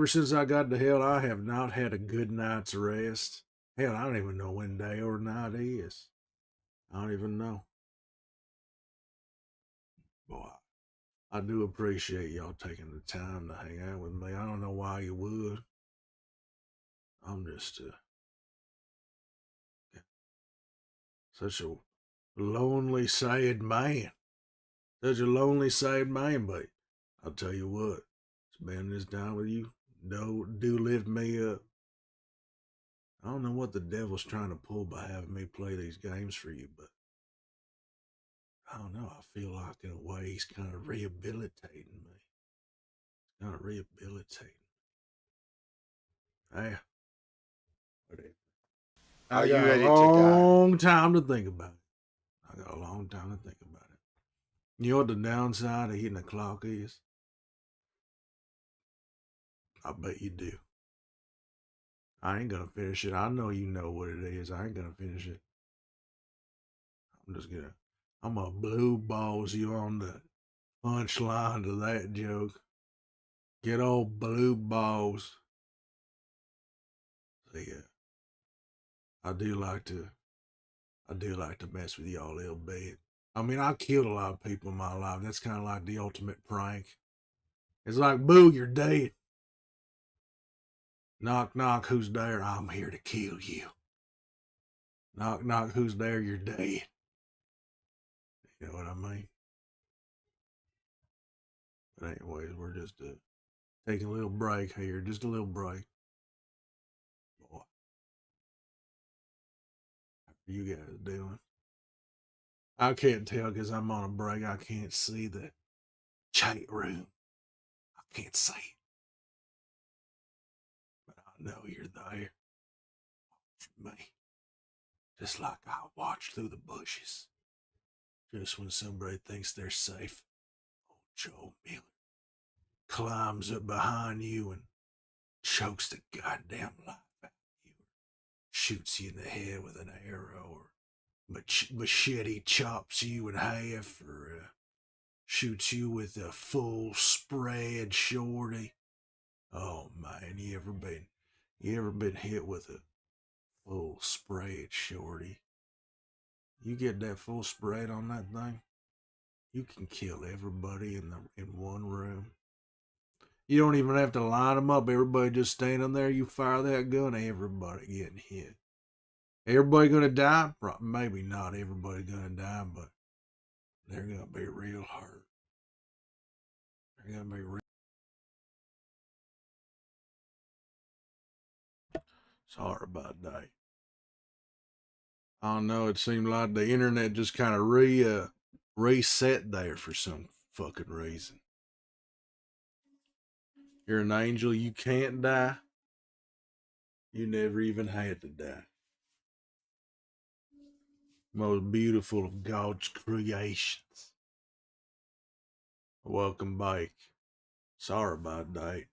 ever since I got to hell, I have not had a good night's rest. Hell, I don't even know when day or night is. I don't even know. Boy, I do appreciate y'all taking the time to hang out with me. I don't know why you would. I'm just such a lonely, sad man. Such a lonely, sad man, but I'll tell you what, spending this time with you do lift me up. I don't know what the devil's trying to pull by having me play these games for you, but I don't know. I feel like in a way he's kind of rehabilitating me. Kind of rehabilitating. Hey, whatever. Are I you got a ready to die? long time to think about it. I got a long time to think about it. You know what the downside of hitting the clock is? I bet you do. I ain't gonna finish it. I know you know what it is. I ain't gonna finish it. I'm gonna blue balls you on the punchline to that joke. Get old blue balls. So yeah, I do like to, I do like to mess with y'all a little bit. I mean, I killed a lot of people in my life. That's kind of like the ultimate prank. It's like, boo, you're dead. Knock, knock, who's there? I'm here to kill you. Knock, knock, who's there? You're dead. You know what I mean? But anyways, we're just taking a little break here. Just a little break. Boy, how you guys doing? I can't tell because I'm on a break. I can't see the chat room. I can't see it. But I know you're there. Watching me. Just like I watch through the bushes. Just when somebody thinks they're safe. Old Joe Miller climbs up behind you and chokes the goddamn life out of you. Shoots you in the head with an arrow, or machete chops you in half, or shoots you with a full spread shorty. Oh man, you ever been hit with a full spread shorty? You get that full spread on that thing, you can kill everybody in one room. You don't even have to line them up. Everybody just standing there. You fire that gun, everybody getting hit. Everybody gonna die? Maybe not everybody gonna die, but they're gonna be real hurt. They're gonna be real. Sorry about that. I don't know. It seemed like the internet just kind of reset there for some fucking reason. You're an angel. You can't die. You never even had to die. Most beautiful of God's creations. Welcome back. Sorry about that.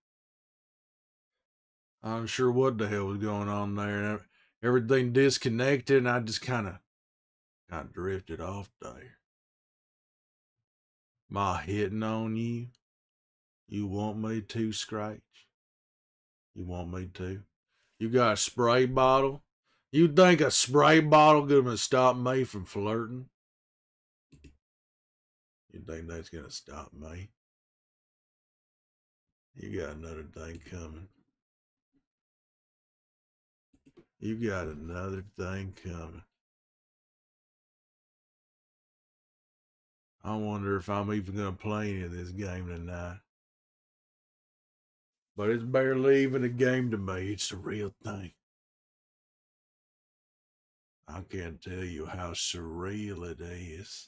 I'm sure what the hell was going on there. Everything disconnected, and I just kind of drifted off there. My hitting on you? You want me to, Scratch? You want me to? You got a spray bottle? You think a spray bottle gonna stop me from flirting? You think that's gonna stop me? You got another thing coming. You got another thing coming. I wonder if I'm even gonna play any of this game tonight. But it's barely even a game to me. It's the real thing. I can't tell you how surreal it is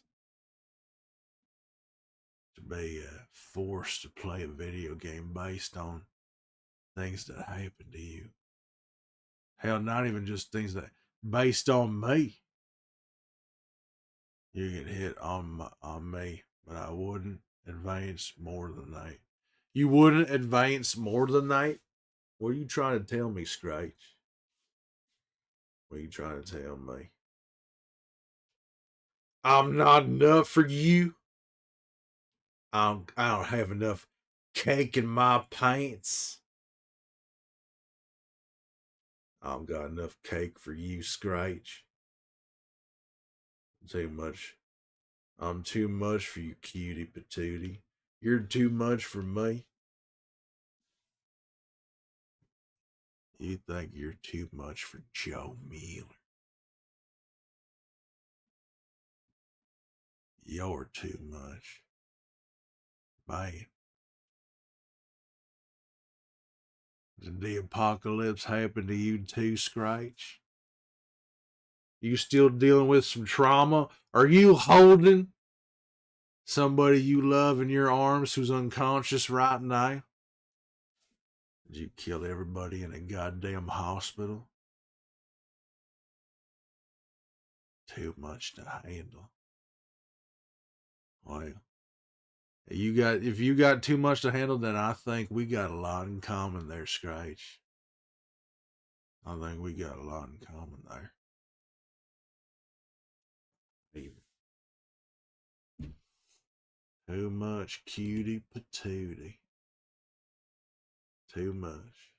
to be forced to play a video game based on things that happen to you. Hell, not even just things that based on me. You get hit on me, but I wouldn't advance more than that. You wouldn't advance more than that? What are you trying to tell me, Scratch? What are you trying to tell me? I'm not enough for you. I don't have enough cake in my pants. I've got enough cake for you, Scratch. Too much. I'm too much for you, cutie patootie. You're too much for me. You think you're too much for Joe Mueller. You're too much. Man. Did the apocalypse happen to you too, Scratch? You still dealing with some trauma? Are you holding somebody you love in your arms who's unconscious right now? Did you kill everybody in a goddamn hospital? Too much to handle. Well, if you got too much to handle, then I think we got a lot in common there, Scratch. I think we got a lot in common there. Too much cutie patootie. Too much.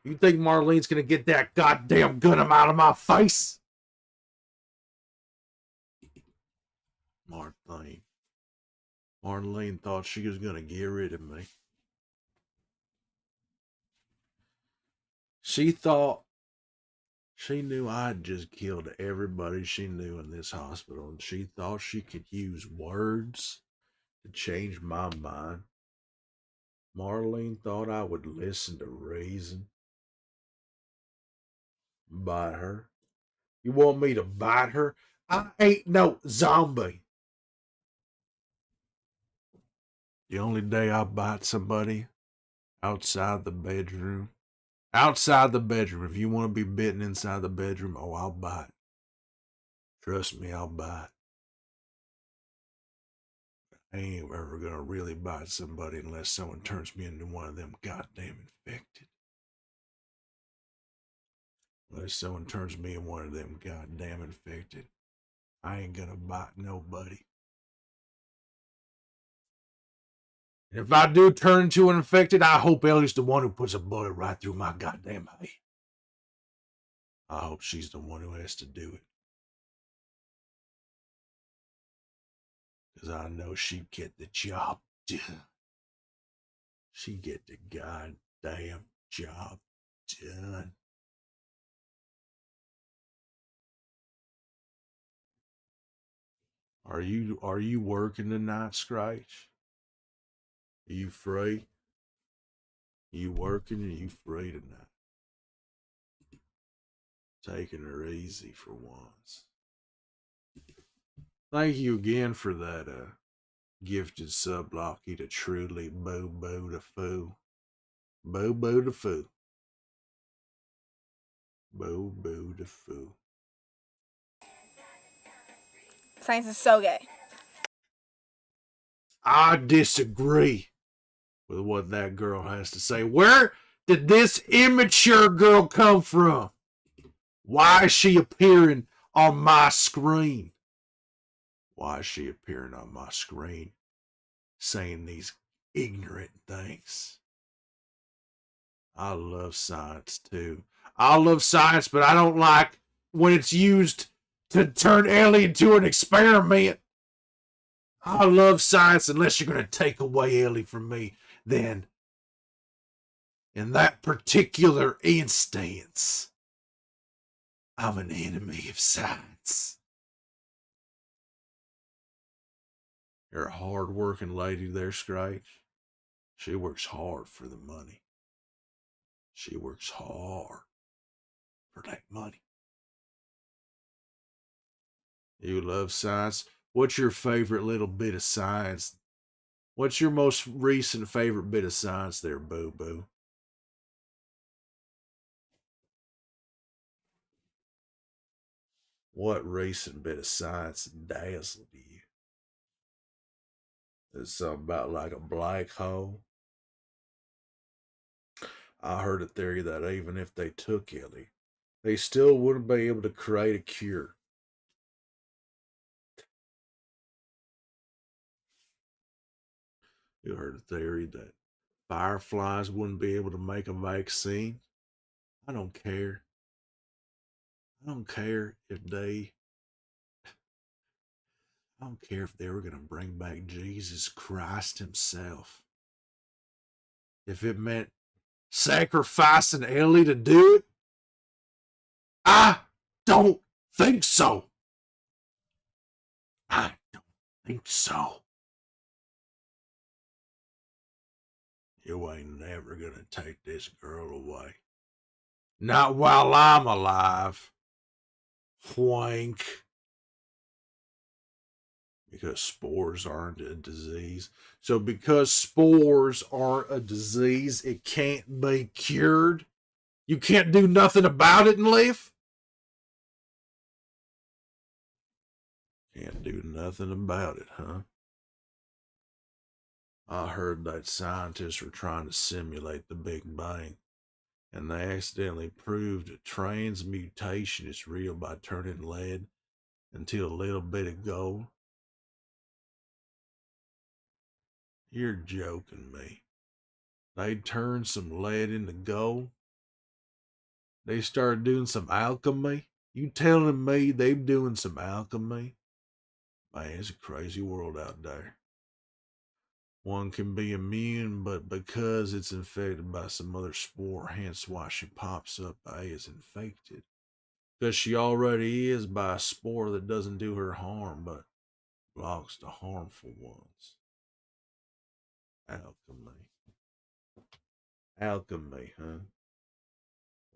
You think Marlene's gonna get that goddamn gun out of my face? Marlene thought she was gonna get rid of me. She thought she knew I'd just killed everybody she knew in this hospital, and she thought she could use words to change my mind. Marlene thought I would listen to reason. Bite her? You want me to bite her? I ain't no zombie. The only day I bite somebody outside the bedroom. Outside the bedroom. If you want to be bitten inside the bedroom, oh, I'll bite. Trust me, I'll bite. I ain't ever gonna really bite somebody unless someone turns me into one of them goddamn infected. Unless someone turns me into one of them goddamn infected, I ain't gonna bite nobody. And if I do turn into an infected, I hope Ellie's the one who puts a bullet right through my goddamn head. I hope she's the one who has to do it. Because I know she'd get the job done. She'd get the goddamn job done. Are you working tonight, Scratch? Are you free? Are you working or are you free tonight? Taking her easy for once. Thank you again for that gifted sub, Lockie, to truly boo boo the foo. Boo boo the foo. Boo boo the foo. Science is so gay. I disagree with what that girl has to say. Where did this immature girl come from? Why is she appearing on my screen? Why is she appearing on my screen saying these ignorant things? I love science too. I love science, but I don't like when it's used to turn Ellie into an experiment. I love science unless you're going to take away Ellie from me. Then, in that particular instance, I'm an enemy of science. You're a hard-working lady there, Scratch. She works hard for the money. She works hard for that money. You love science. What's your favorite little bit of science? What's your most recent favorite bit of science there, Boo Boo? What recent bit of science dazzled you? Is something about like a black hole? I heard a theory that even if they took Ellie, they still wouldn't be able to create a cure. You heard a theory that fireflies wouldn't be able to make a vaccine. I don't care. I don't care if they I don't care if they were going to bring back Jesus Christ himself. If it meant sacrificing Ellie to do it, I don't think so. I don't think so. You ain't never going to take this girl away. Not while I'm alive. Whank. Because spores aren't a disease. So because spores aren't a disease, it can't be cured. You can't do nothing about it and live. Can't do nothing about it, huh? I heard that scientists were trying to simulate the Big Bang, and they accidentally proved that transmutation is real by turning lead into a little bit of gold. You're joking me. They turned some lead into gold. They started doing some alchemy. You telling me they're doing some alchemy? Man, it's a crazy world out there. One can be immune, but because it's infected by some other spore, hence why she pops up as infected. Because she already is by a spore that doesn't do her harm, but blocks the harmful ones. Alchemy. Alchemy, huh?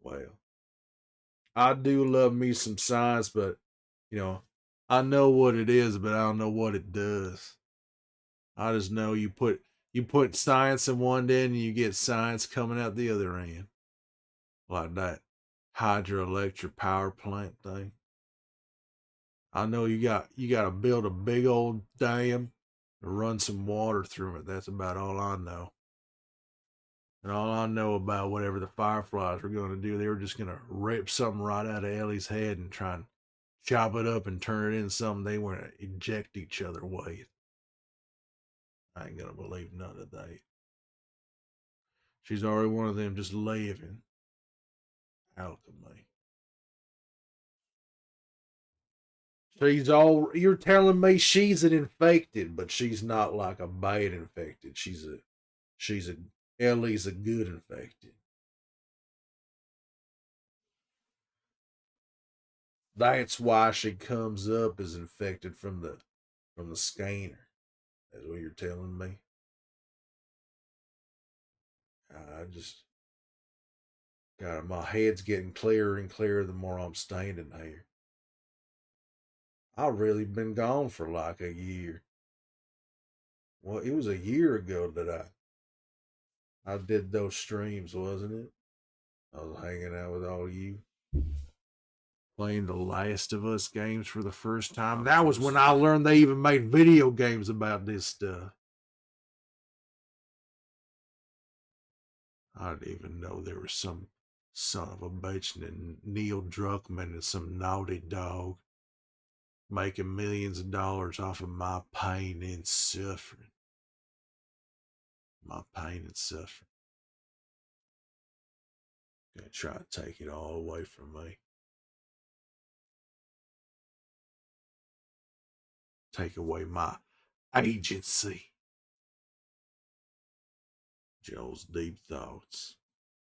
Well, I do love me some science, but, I know what it is, but I don't know what it does. I just know you put science in one end and you get science coming out the other end. Like that hydroelectric power plant thing. I know you got to build a big old dam and run some water through it. That's about all I know. And all I know about whatever the fireflies were going to do, they were just going to rip something right out of Ellie's head and try and chop it up and turn it into something they want to inject each other with. I ain't going to believe none of that. She's already one of them just living. Alchemy. You're telling me she's an infected, but she's not like a bad infected. Ellie's a good infected. That's why she comes up as infected from the scanner. That's what you're telling me. I just God, my head's getting clearer and clearer the more I'm standing here. I've really been gone for like a year. Well, it was a year ago that I did those streams, wasn't it? I was hanging out with all you, playing the Last of Us games for the first time. That was when I learned they even made video games about this stuff. I didn't even know there was some son of a bitch named Neil Druckmann and some naughty dog making millions of dollars off of my pain and suffering. My pain and suffering. Gonna try to take it all away from me. Take away my agency. Joel's deep thoughts.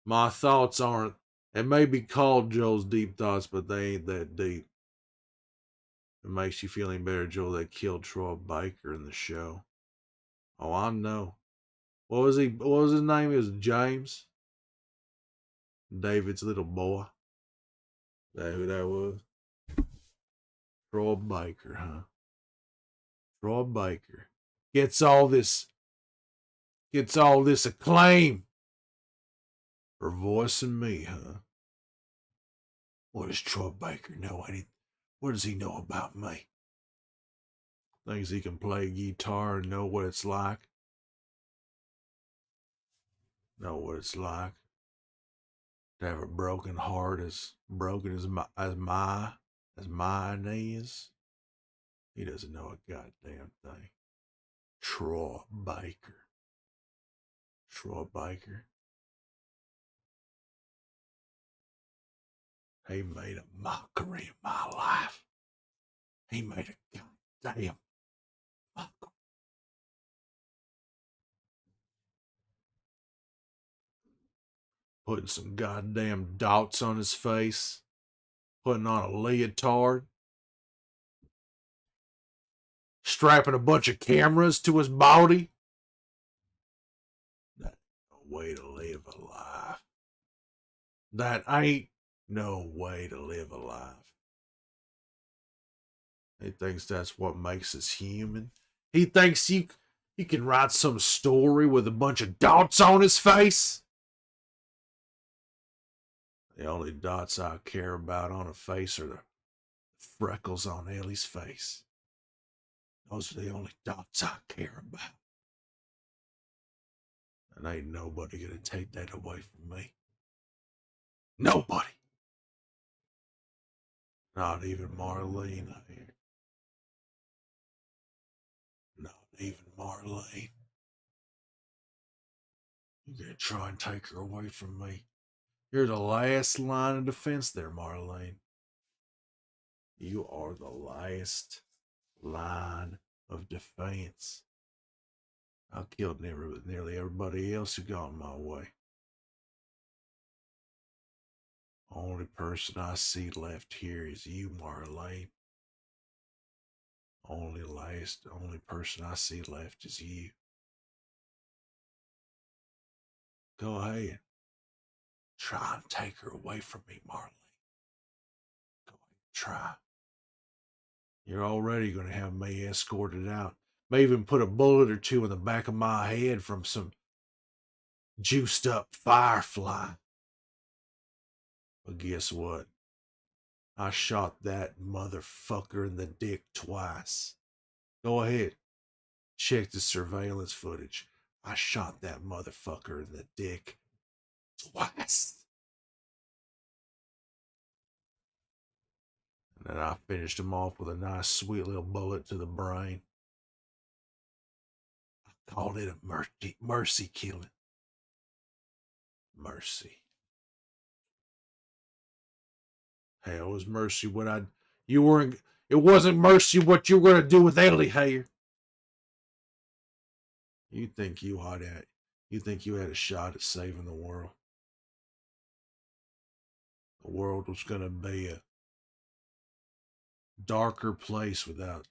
My thoughts aren't, it may be called Joel's deep thoughts, but they ain't that deep. It makes you feel any better, Joel, that killed Troy Baker in the show. Oh, I know. What was his name? It was James. David's little boy. That who that was? Troy Baker, huh? Troy Baker gets all this acclaim for voicing me, huh? What does Troy Baker know? What does he know about me? Thinks he can play guitar and know what it's like. Know what it's like to have a broken heart as broken as mine is. He doesn't know a goddamn thing. Troy Baker. Troy Baker. He made a mockery of my life. He made a goddamn mockery. Putting some goddamn dots on his face. Putting on a leotard. Strapping a bunch of cameras to his body. That's no way to live a life. That ain't no way to live a life. He thinks that's what makes us human. He thinks he can write some story with a bunch of dots on his face. The only dots I care about on a face are the freckles on Ellie's face. Those are the only dots I care about. And ain't nobody gonna take that away from me. Nobody. Not even Marlene here. Not even Marlene. You're gonna try and take her away from me. You're the last line of defense there, Marlene. You are the last line of defense. I killed nearly everybody else who got in my way. Only person I see left here is you, Marlene. Only person I see left is you. Go ahead. Try and take her away from me, Marlene. Go ahead, try. You're already going to have me escorted out. May even put a bullet or two in the back of my head from some juiced up firefly. But guess what? I shot that motherfucker in the dick twice. Go ahead. Check the surveillance footage. I shot that motherfucker in the dick twice. And then I finished him off with a nice, sweet little bullet to the brain. I called it a mercy killing. Mercy. Hell, it was mercy what you weren't, it wasn't mercy what you were going to do with Ellie here. You think you had a shot at saving the world. The world was going to be a darker place without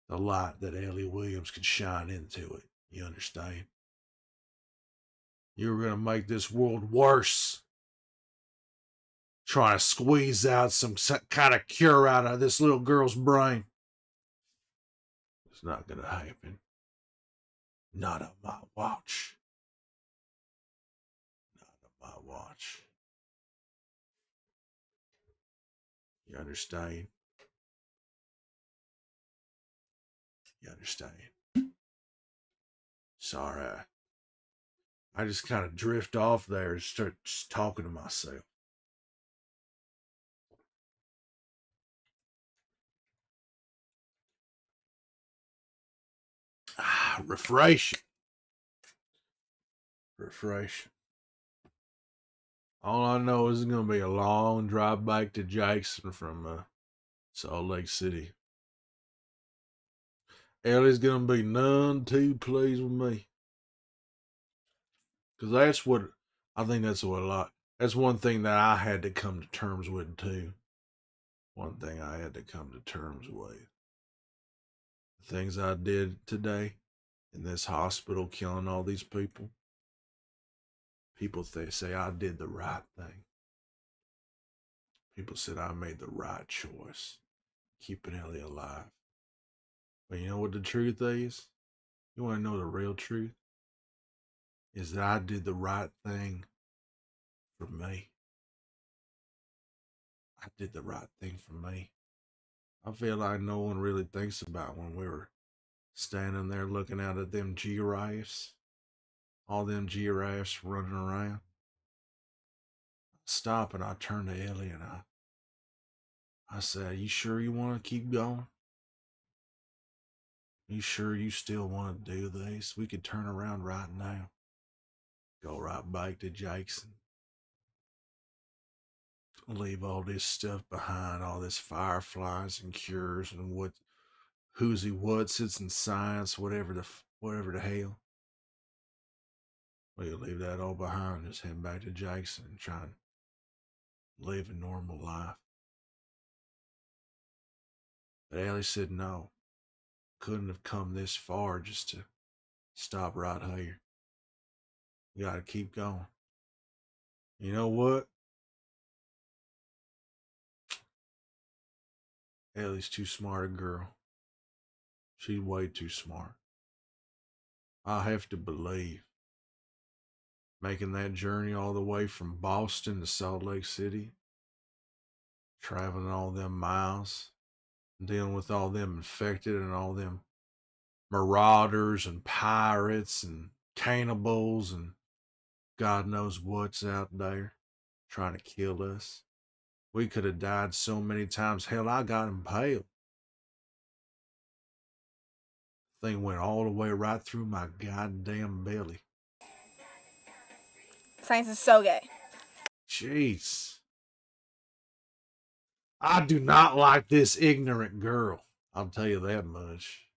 the light that Ellie Williams could shine into it. You understand? You were going to make this world worse. Trying to squeeze out some kind of cure out of this little girl's brain. It's not going to happen. Not on my watch. Not on my watch. You understand? You understand? Sorry, I just kind of drift off there and start just talking to myself. Refreshing. Refreshing. All I know is it's going to be a long drive back to Jackson from Salt Lake City. Ellie's going to be none too pleased with me. Because that's what, I think that's one thing that I had to come to terms with too. One thing I had to come to terms with. The things I did today in this hospital killing all these people. People say I did the right thing. People said I made the right choice, keeping Ellie alive. But you know what the truth is? You want to know the real truth? Is that I did the right thing for me. I did the right thing for me. I feel like no one really thinks about when we were standing there looking out at them giraffes. All them giraffes running around. I stop and I turn to Ellie and I said, you sure you want to keep going? You sure you still want to do this? We could turn around right now. Go right back to Jackson. Leave all this stuff behind, all this fireflies and cures and who's he what's it's and science, whatever the hell. Well, you leave that all behind, just head back to Jackson and try and live a normal life. But Ellie said no. Couldn't have come this far just to stop right here. You gotta keep going. You know what? Ellie's too smart a girl. She's way too smart. I have to believe making that journey all the way from Boston to Salt Lake City, traveling all them miles, dealing with all them infected and all them marauders and pirates and cannibals and God knows what's out there trying to kill us. We could have died so many times. Hell, I got impaled. Thing went all the way right through my goddamn belly. Science is so gay. Jeez. I do not like this ignorant girl. I'll tell you that much.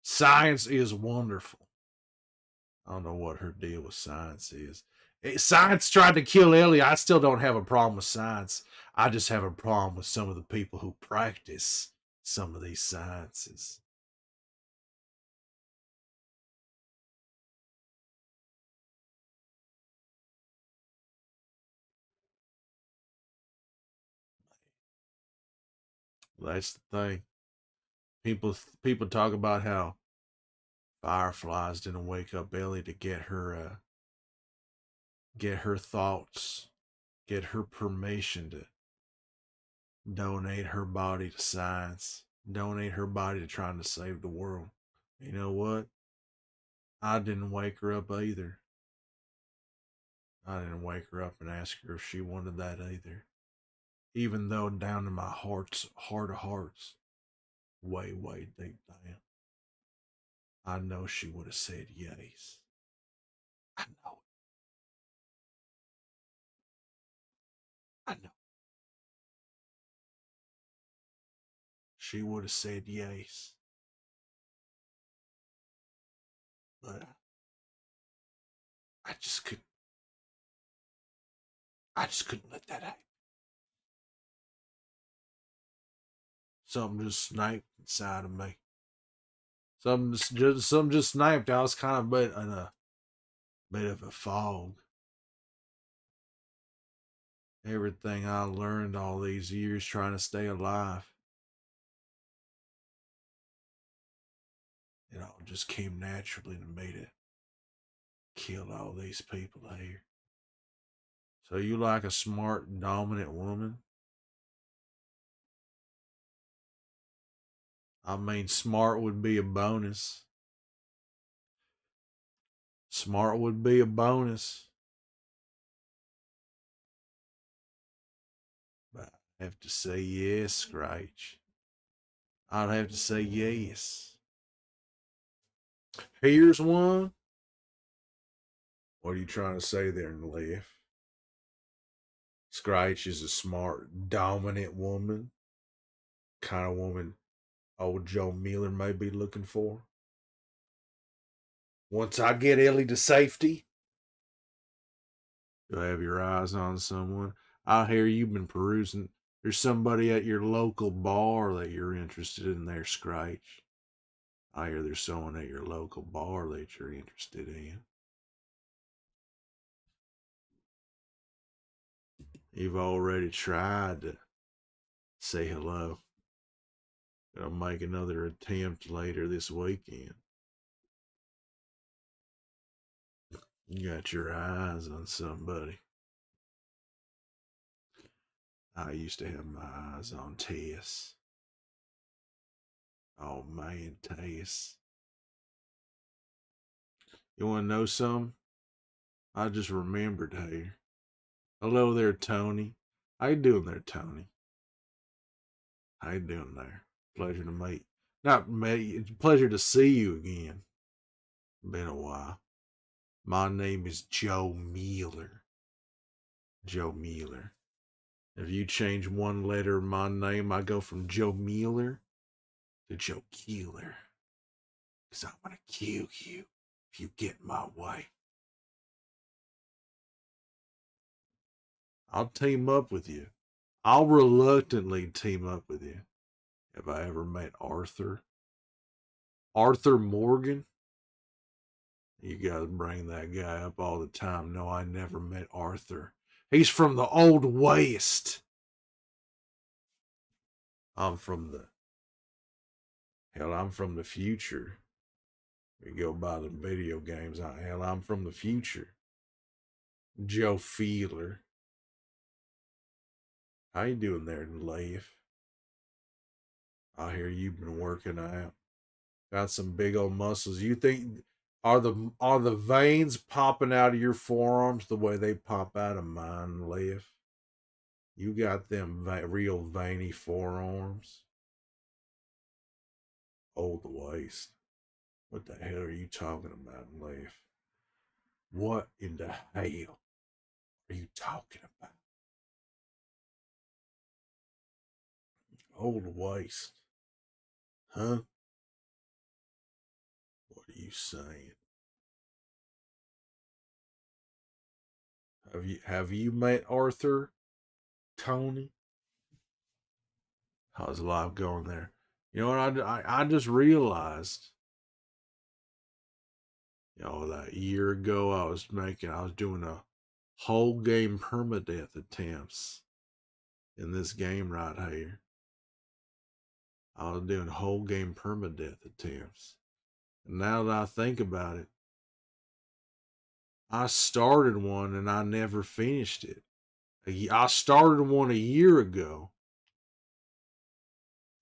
Science is wonderful. I don't know what her deal with science is. Science tried to kill Ellie. I still don't have a problem with science. I just have a problem with some of the people who practice some of these sciences. That's the thing. People talk about how fireflies didn't wake up Ellie to get her thoughts, get her permission to donate her body to science, donate her body to trying to save the world. You know what? I didn't wake her up either. I didn't wake her up and ask her if she wanted that either. Even though down in my heart of hearts, way, way deep down, I know she would have said yes. I know it. I know. She would have said yes. But I just couldn't. I just couldn't let that happen. Something just snapped inside of me. Something just snapped. I was kind of in a bit of a fog. Everything I learned all these years trying to stay alive, it all just came naturally to me to kill all these people here. So you like a smart, dominant woman? I mean, smart would be a bonus. Smart would be a bonus. But I'd have to say yes, Scratch. I'd have to say yes. Here's one. What are you trying to say there, Leif? Scratch is a smart, dominant woman. Kind of woman old Joe Miller may be looking for. Once I get Ellie to safety, you'll have your eyes on someone. I hear you've been perusing. There's somebody at your local bar that you're interested in there, Scratch. I hear there's someone at your local bar that you're interested in. You've already tried to say hello. Gonna make another attempt later this weekend. You got your eyes on somebody. I used to have my eyes on Tess. Oh man, Tess. You wanna know something? I just remembered here. Hello there, Tony. How you doing there, Tony? How you doing there? Pleasure to meet. Not meet. It's a pleasure to see you again. Been a while. My name is Joe Mueller. Joe Mueller. If you change one letter in my name, I go from Joe Mueller to Joe Keeler. Because I'm going to kill you if you get in my way. I'll team up with you. I'll reluctantly team up with you. Have I ever met Arthur? Arthur Morgan? You guys bring that guy up all the time. No, I never met Arthur. He's from the Old West. I'm from the future. We go by the video games. I'm from the future. Joe Feeler. How you doing there, Leif? I hear you've been working out. Got some big old muscles. You think are the veins popping out of your forearms the way they pop out of mine, Leif? You got them real veiny forearms. Old waist. What the hell are you talking about, Leif? What in the hell are you talking about? Old waist. Huh? What are you saying? Have you met Arthur? Tony? How's life going there? You know what? I just realized, that year ago I was doing a whole game permadeath attempts in this game right here. I was doing whole game permadeath attempts. And now that I think about it, I started one and I never finished it. I started one a year ago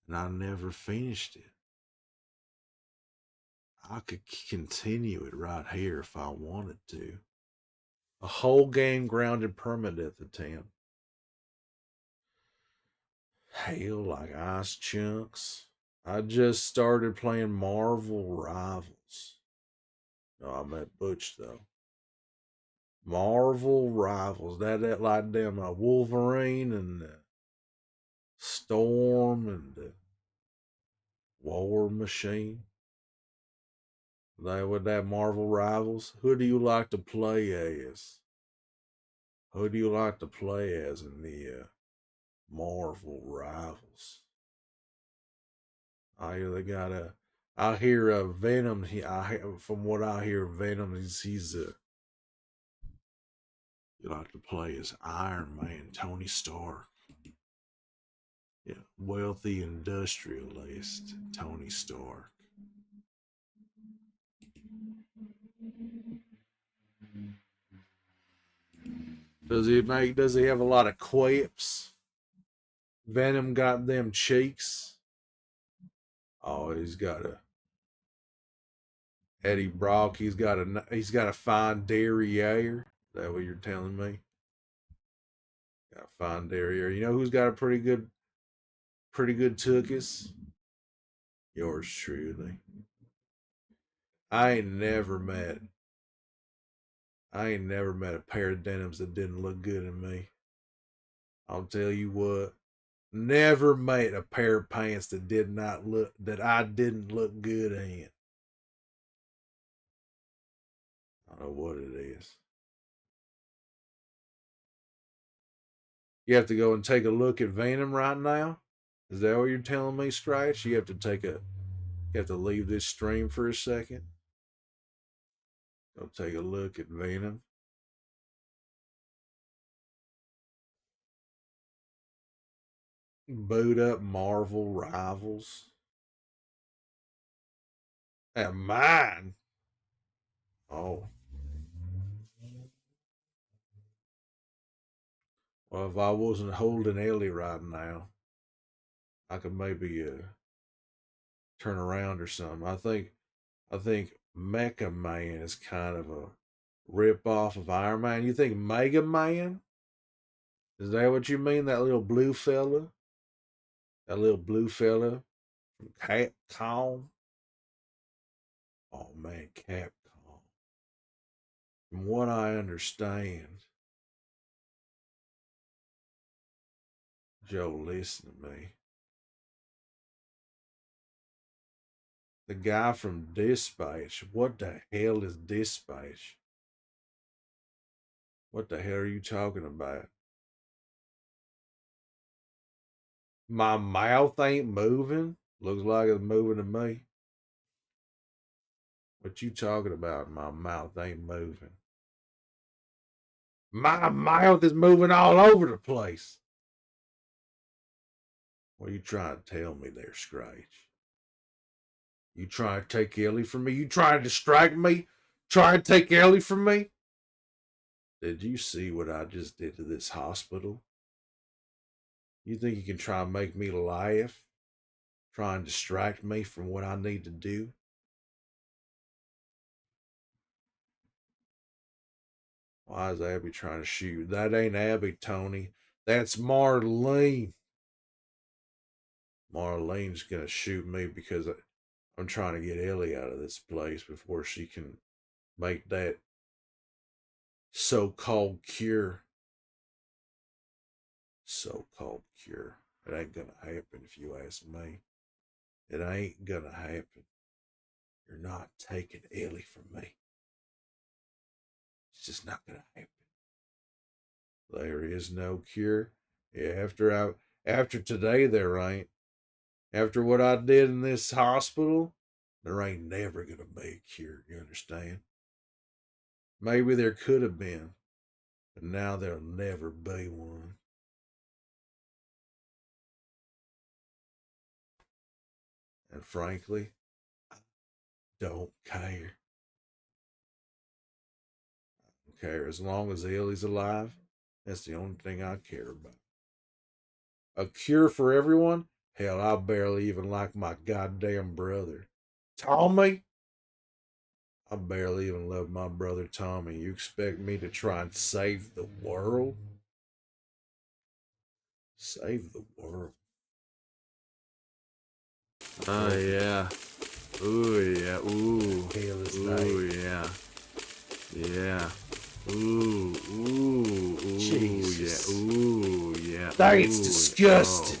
and I never finished it. I could continue it right here if I wanted to. A whole game grounded permadeath attempt. Hell, like ice chunks. I just started playing Marvel Rivals. No, I meant Butch though. Marvel Rivals. That like them Wolverine and Storm and War Machine. That with that Marvel Rivals. Who do you like to play as? Who do you like to play as in the Marvel Rivals? I hear they got a. I hear Venom. From what I hear, Venom he's you like to play as Iron Man, Tony Stark. Yeah, wealthy industrialist, Tony Stark. Does he have a lot of quips? Venom got them cheeks. Oh, he's got a Eddie Brock. He's got a fine derriere. Is that what you're telling me? Got a fine derriere. You know who's got a pretty good tuchus? Yours truly. I ain't never met a pair of denims that didn't look good in me. I'll tell you what. Never made a pair of pants that I didn't look good in. I don't know what it is. You have to go and take a look at Venom right now. Is that what you're telling me, Scratch? You have to leave this stream for a second. Go take a look at Venom. Boot up Marvel Rivals. And mine. Oh. Well, if I wasn't holding Ellie right now, I could maybe turn around or something. I think Mecha Man is kind of a rip off of Iron Man. You think Mega Man? Is that what you mean? That little blue fella? That little blue fella from Capcom? Oh man, Capcom. From what I understand, Joe, listen to me. The guy from Dispatch, what the hell is Dispatch? What the hell are you talking about? My mouth ain't moving? Looks like it's moving to me. What you talking about? My mouth ain't moving. My mouth is moving all over the place. What are you trying to tell me there, Scratch? You trying to take Ellie from me? You trying to distract me? Trying to take Ellie from me? Did you see what I just did to this hospital? You think you can try and make me laugh? Try and distract me from what I need to do? Why is Abby trying to shoot? That ain't Abby, Tony. That's Marlene. Marlene's gonna shoot me because I'm trying to get Ellie out of this place before she can make that so-called cure. So-called cure. It ain't gonna happen if you ask me. It ain't gonna happen. You're not taking Ellie from me. It's just not gonna happen. There is no cure. Yeah, after today there ain't. After what I did in this hospital, there ain't never gonna be a cure, you understand? Maybe there could have been, but now there'll never be one. And frankly, I don't care. I don't care. As long as Ellie's alive, that's the only thing I care about. A cure for everyone? Hell, I barely even like my goddamn brother. Tommy? I barely even love my brother Tommy. You expect me to try and save the world? Save the world. Oh, yeah. Ooh, yeah. Ooh. Ooh, yeah. Yeah. Ooh, ooh, ooh, Jesus. yeah. Ooh, yeah. That's ooh, disgusting.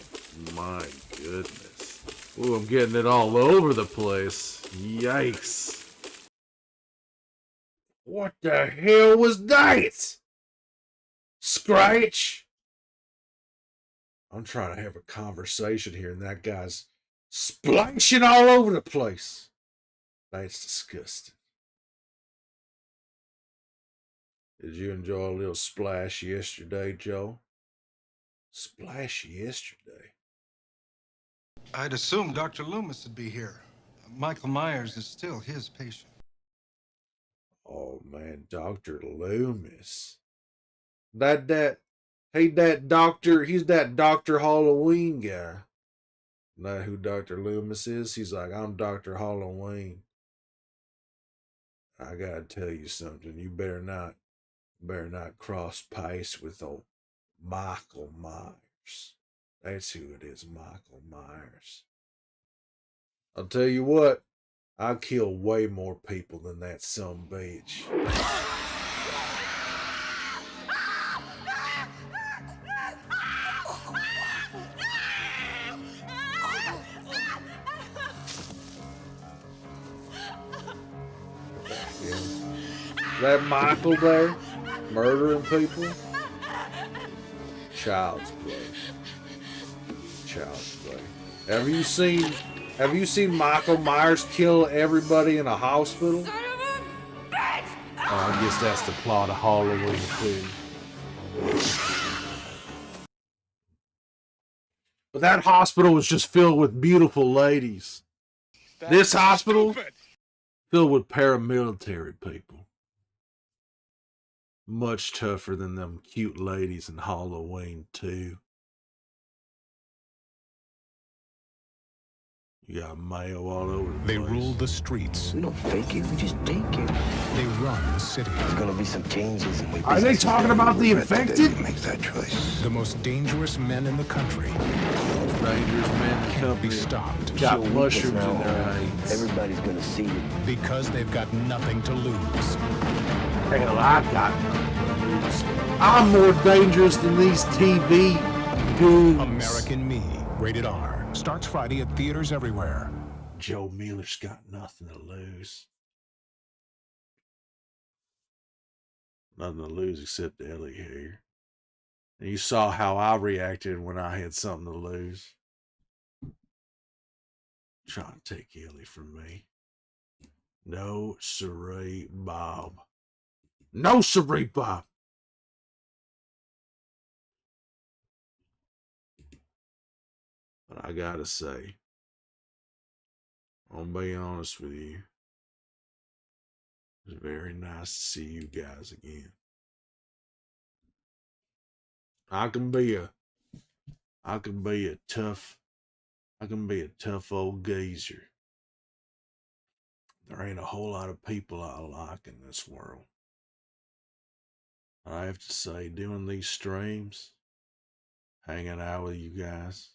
Oh, my goodness. Ooh, I'm getting it all over the place. Yikes. What the hell was that? Scratch? I'm trying to have a conversation here and that guy's splashing all over the place. That's disgusting. Did you enjoy a little splash yesterday, Joe? Splash yesterday? I'd assumed Dr. Loomis would be here. Michael Myers is still his patient. Oh man, Dr. Loomis. That he's that Dr. Halloween guy. Know who Dr. Loomis is? He's like, I'm Dr. Halloween. I gotta tell you something. You better not cross paths with old Michael Myers. That's who it is, Michael Myers. I'll tell you what, I kill way more people than that some bitch. That Michael there, murdering people, child's play. Child's play. Have you seen Michael Myers kill everybody in a hospital? I guess that's the plot of Halloween 2. But that hospital was just filled with beautiful ladies. This hospital filled with paramilitary people. Much tougher than them cute ladies in Halloween 2. You got mayo all over the place. They rule the streets. We don't fake it, we just take it. They run the city. There's gonna be some changes in Are they talking about the infected? Make that choice. The most dangerous men in the country Dangerous man in the can't company. be stopped Got She'll mushrooms weaken in now. their veins. Everybody's gonna see it. because they've got nothing to lose. Hell, I got nothing to lose. I'm more dangerous than these TV goons. American Me, rated R, starts Friday at theaters everywhere. Joe Mueller's got nothing to lose. Nothing to lose except Ellie here. And you saw how I reacted when I had something to lose. Trying to take Ellie from me. No siree, Bob. No siree, Bob. But I gotta say, I'll be honest with you. It's very nice to see you guys again. I can be a tough old geezer. There ain't a whole lot of people I like in this world. I have to say, doing these streams, hanging out with you guys,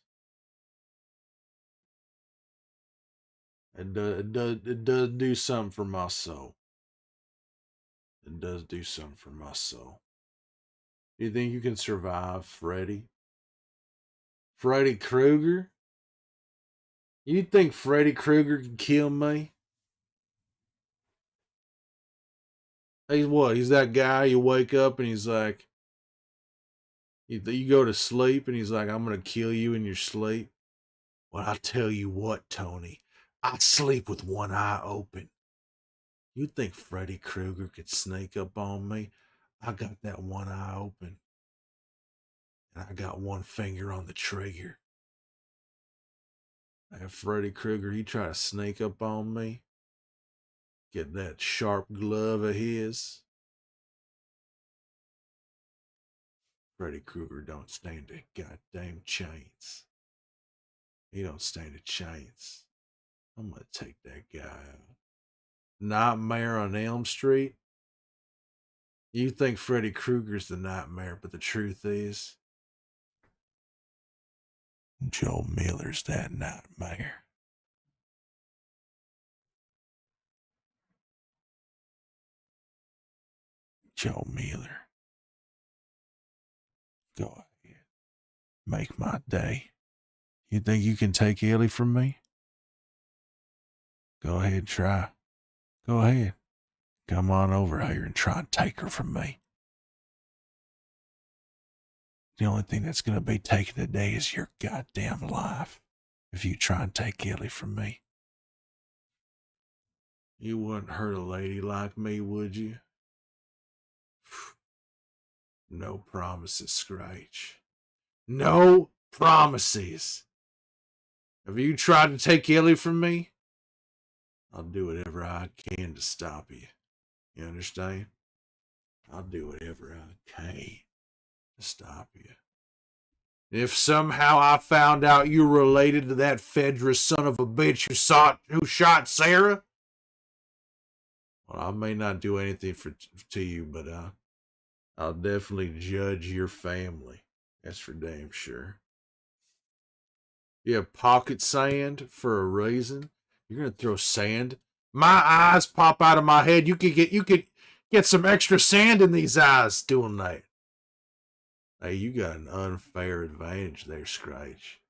it does do something for my soul. It does do something for my soul. Do you think you can survive Freddy Krueger? You think Freddy Krueger can kill me? He's what? He's that guy you wake up and he's like, you go to sleep and he's like, I'm going to kill you in your sleep. Well, I tell you what, Tony, I sleep with one eye open. You think Freddy Krueger could sneak up on me? I got that one eye open. And I got one finger on the trigger. And Freddy Krueger, he try to sneak up on me. Get that sharp glove of his. Freddy Krueger don't stand a goddamn chance. He don't stand a chance. I'm gonna take that guy out. Nightmare on Elm Street? You think Freddy Krueger's the nightmare, but the truth is, Joe Miller's that nightmare. Joe Miller. Go ahead. Make my day. You think you can take Ellie from me? Go ahead, try. Go ahead. Come on over here and try and take her from me. The only thing that's going to be taken today is your goddamn life if you try and take Ellie from me. You wouldn't hurt a lady like me, would you? No promises, Scratch. No promises. Have you tried to take Ellie from me? I'll do whatever I can to stop you. You understand? I'll do whatever I can to stop you. If somehow I found out you were related to that Fedra son of a bitch who shot Sarah, well, I may not do anything to you, but I'll definitely judge your family. That's for damn sure. You have pocket sand for a reason. You're gonna throw sand. My eyes pop out of my head. You could get some extra sand in these eyes doing that. Hey, you got an unfair advantage there, Scratch.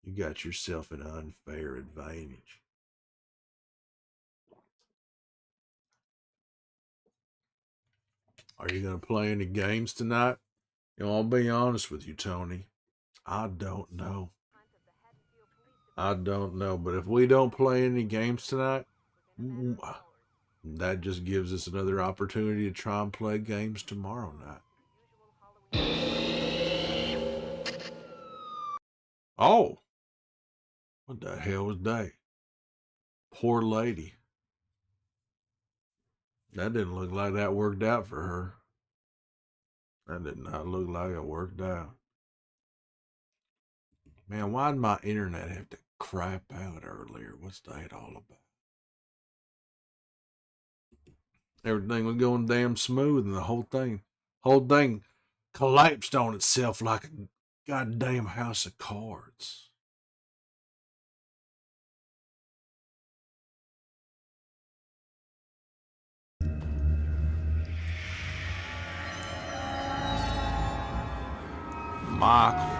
You got yourself an unfair advantage. Are you going to play any games tonight? You know, I'll be honest with you, Tony. I don't know. But if we don't play any games tonight, that just gives us another opportunity to try and play games tomorrow night. Oh, what the hell was that? Poor lady. That didn't look like that worked out for her. That did not look like it worked out. Man, why did my internet have to crap out earlier? What's that all about? Everything was going damn smooth and the whole thing collapsed on itself like a goddamn house of cards. Michael.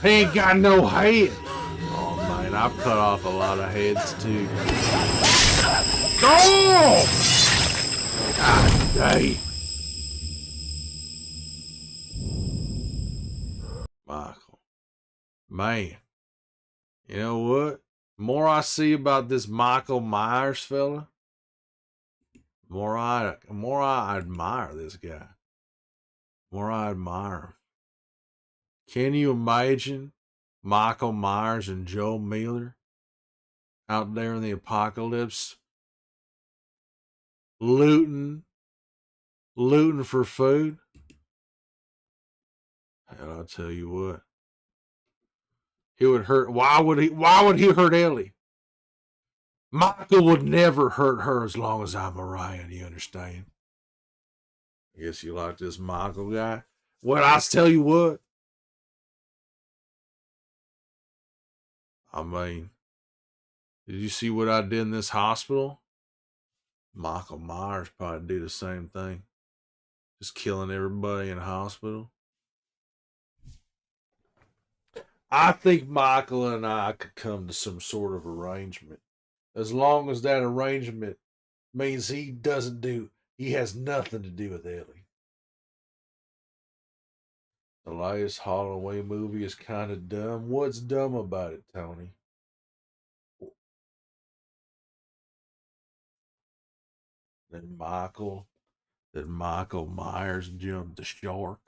He ain't got no head. Oh man, I've cut off a lot of heads too. Oh! God dang. Michael. Man. You know what? The more I see about this Michael Myers fella, the more I admire this guy. The more I admire him. Can you imagine Michael Myers and Joe Miller out there in the apocalypse looting for food? Hell, I'll tell you what. He would hurt. Why would he hurt Ellie? Michael would never hurt her as long as I'm around, you understand? I guess you like this Michael guy. Well, I'll tell you what. I mean, did you see what I did in this hospital? Michael Myers probably do the same thing. Just killing everybody in the hospital. I think Michael and I could come to some sort of arrangement. As long as that arrangement means he has nothing to do with Ellie. The latest Halloween movie is kind of dumb. What's dumb about it, Tony? Did Michael Myers jump the shark?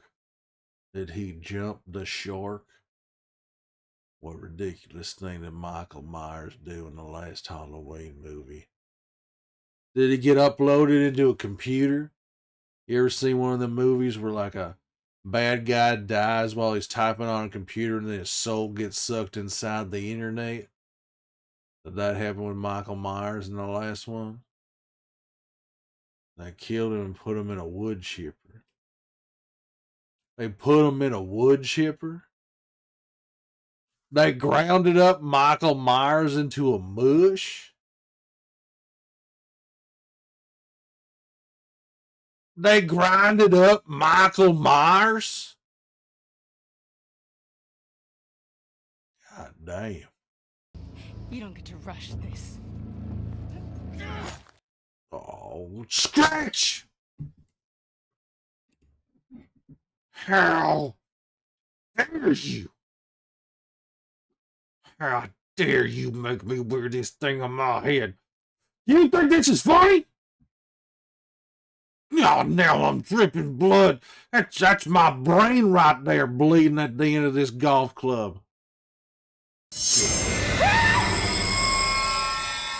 Did he jump the shark? What ridiculous thing did Michael Myers do in the last Halloween movie? Did he get uploaded into a computer? You ever seen one of the movies where like a bad guy dies while he's typing on a computer and then his soul gets sucked inside the internet? Did that happen with Michael Myers in the last one? They killed him and put him in a wood chipper. They put him in a wood chipper? They grounded up Michael Myers into a mush? They grinded up Michael Myers? God damn. You don't get to rush this. Oh, scratch! How dare you? How dare you make me wear this thing on my head? You think this is funny? Oh, now I'm dripping blood. That's my brain right there bleeding at the end of this golf club.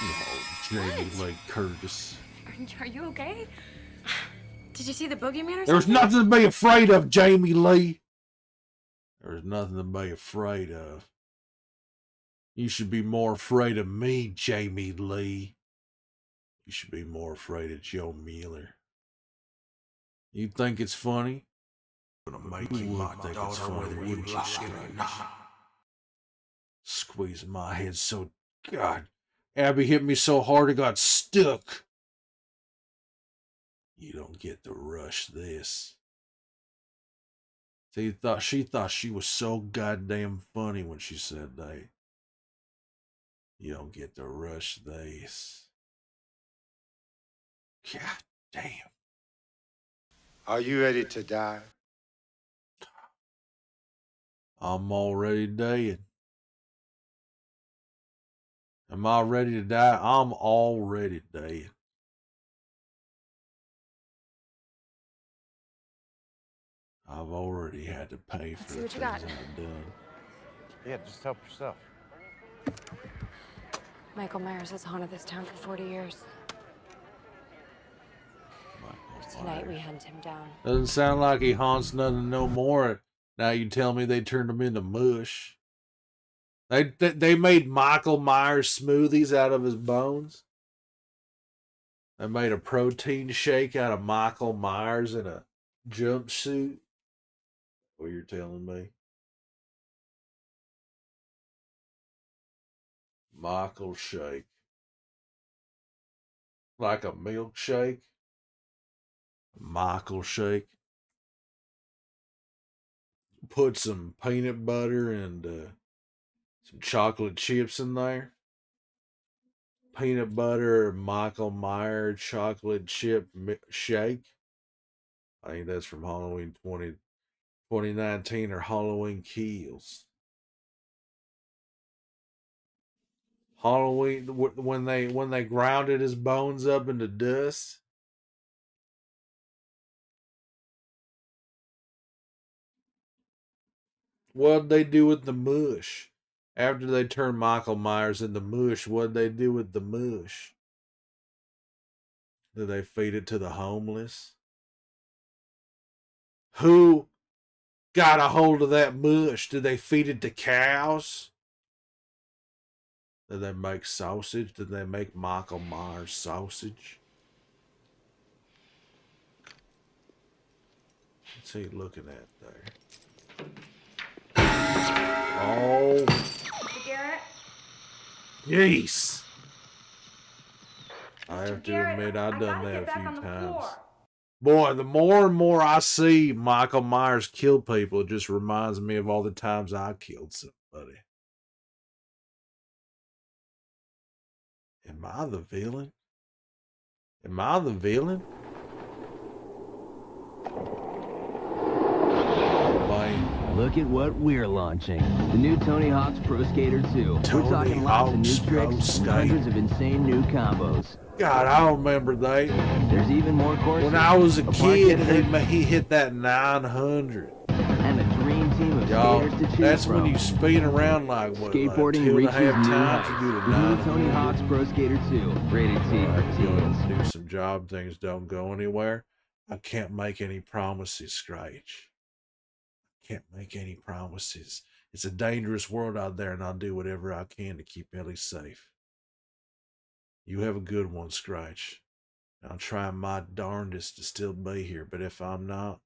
Oh, Jamie Lee Curtis. Are you okay? Did you see the boogeyman or There's something? nothing to be afraid of, Jamie Lee. There's nothing to be afraid of. You should be more afraid of me, Jamie Lee. You should be more afraid of Joe Miller. You think it's funny? I'm gonna make you my daughter whether you like it or not. Squeezing my head so... God. Abby hit me so hard it got stuck. You don't get to rush this. She thought she was so goddamn funny when she said that. You don't get to rush this. God damn. Are you ready to die? I'm already dead. Am I ready to die? I'm already dead. I've already had to pay for the see what you things got. I've done. Yeah, just help yourself. Michael Myers has haunted this town for 40 years. Tonight we hunt him down. Doesn't sound like he haunts nothing no more. Now you tell me they turned him into mush. They made Michael Myers smoothies out of his bones. They made a protein shake out of Michael Myers in a jumpsuit. What you're telling me? Michael Shake. Like a milkshake. Michael shake. Put some peanut butter and some chocolate chips in there. Peanut butter Michael Myers chocolate chip shake. I think that's from Halloween 2019 or Halloween Kills. Halloween when they grounded his bones up into dust. What'd they do with the mush? After they turned Michael Myers into mush, what'd they do with the mush? Did they feed it to the homeless? Who got a hold of that mush? Did they feed it to cows? Did they make sausage? Did they make Michael Myers sausage? What's he looking at there? Oh. Garrett? Jeez. I have to admit, I've done that a few times. Boy, the more and more I see Michael Myers kill people, it just reminds me of all the times I killed somebody. Am I the villain? Am I the villain? Look at what we're launching. The new Tony Hawk's Pro Skater 2. We're talking lots of new tricks and hundreds of insane new combos. God, I remember that. There's even more courses. When I was a kid, he hit that 900. And a dream team of skaters to choose that's from. when you spin around like what? Skateboarding like 2.5 reaches times to do the 900. new Tony Hawk's Pro Skater 2. Rated T for teens. Do some job, things don't go anywhere. I can't make any promises, Scratch. Can't make any promises. It's a dangerous world out there, and I'll do whatever I can to keep Ellie safe. You have a good one, Scratch. I'll try my darndest to still be here, but if I'm not,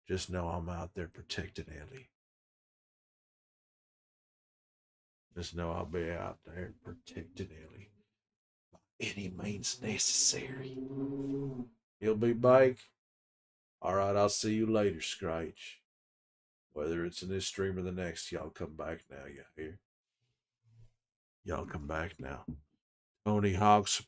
just know I'm out there protecting Ellie. Just know I'll be out there protecting Ellie by any means necessary. He'll be back. All right, I'll see you later, Scratch. Whether it's in this stream or the next, y'all come back now. You hear? Y'all come back now. Tony Hawk's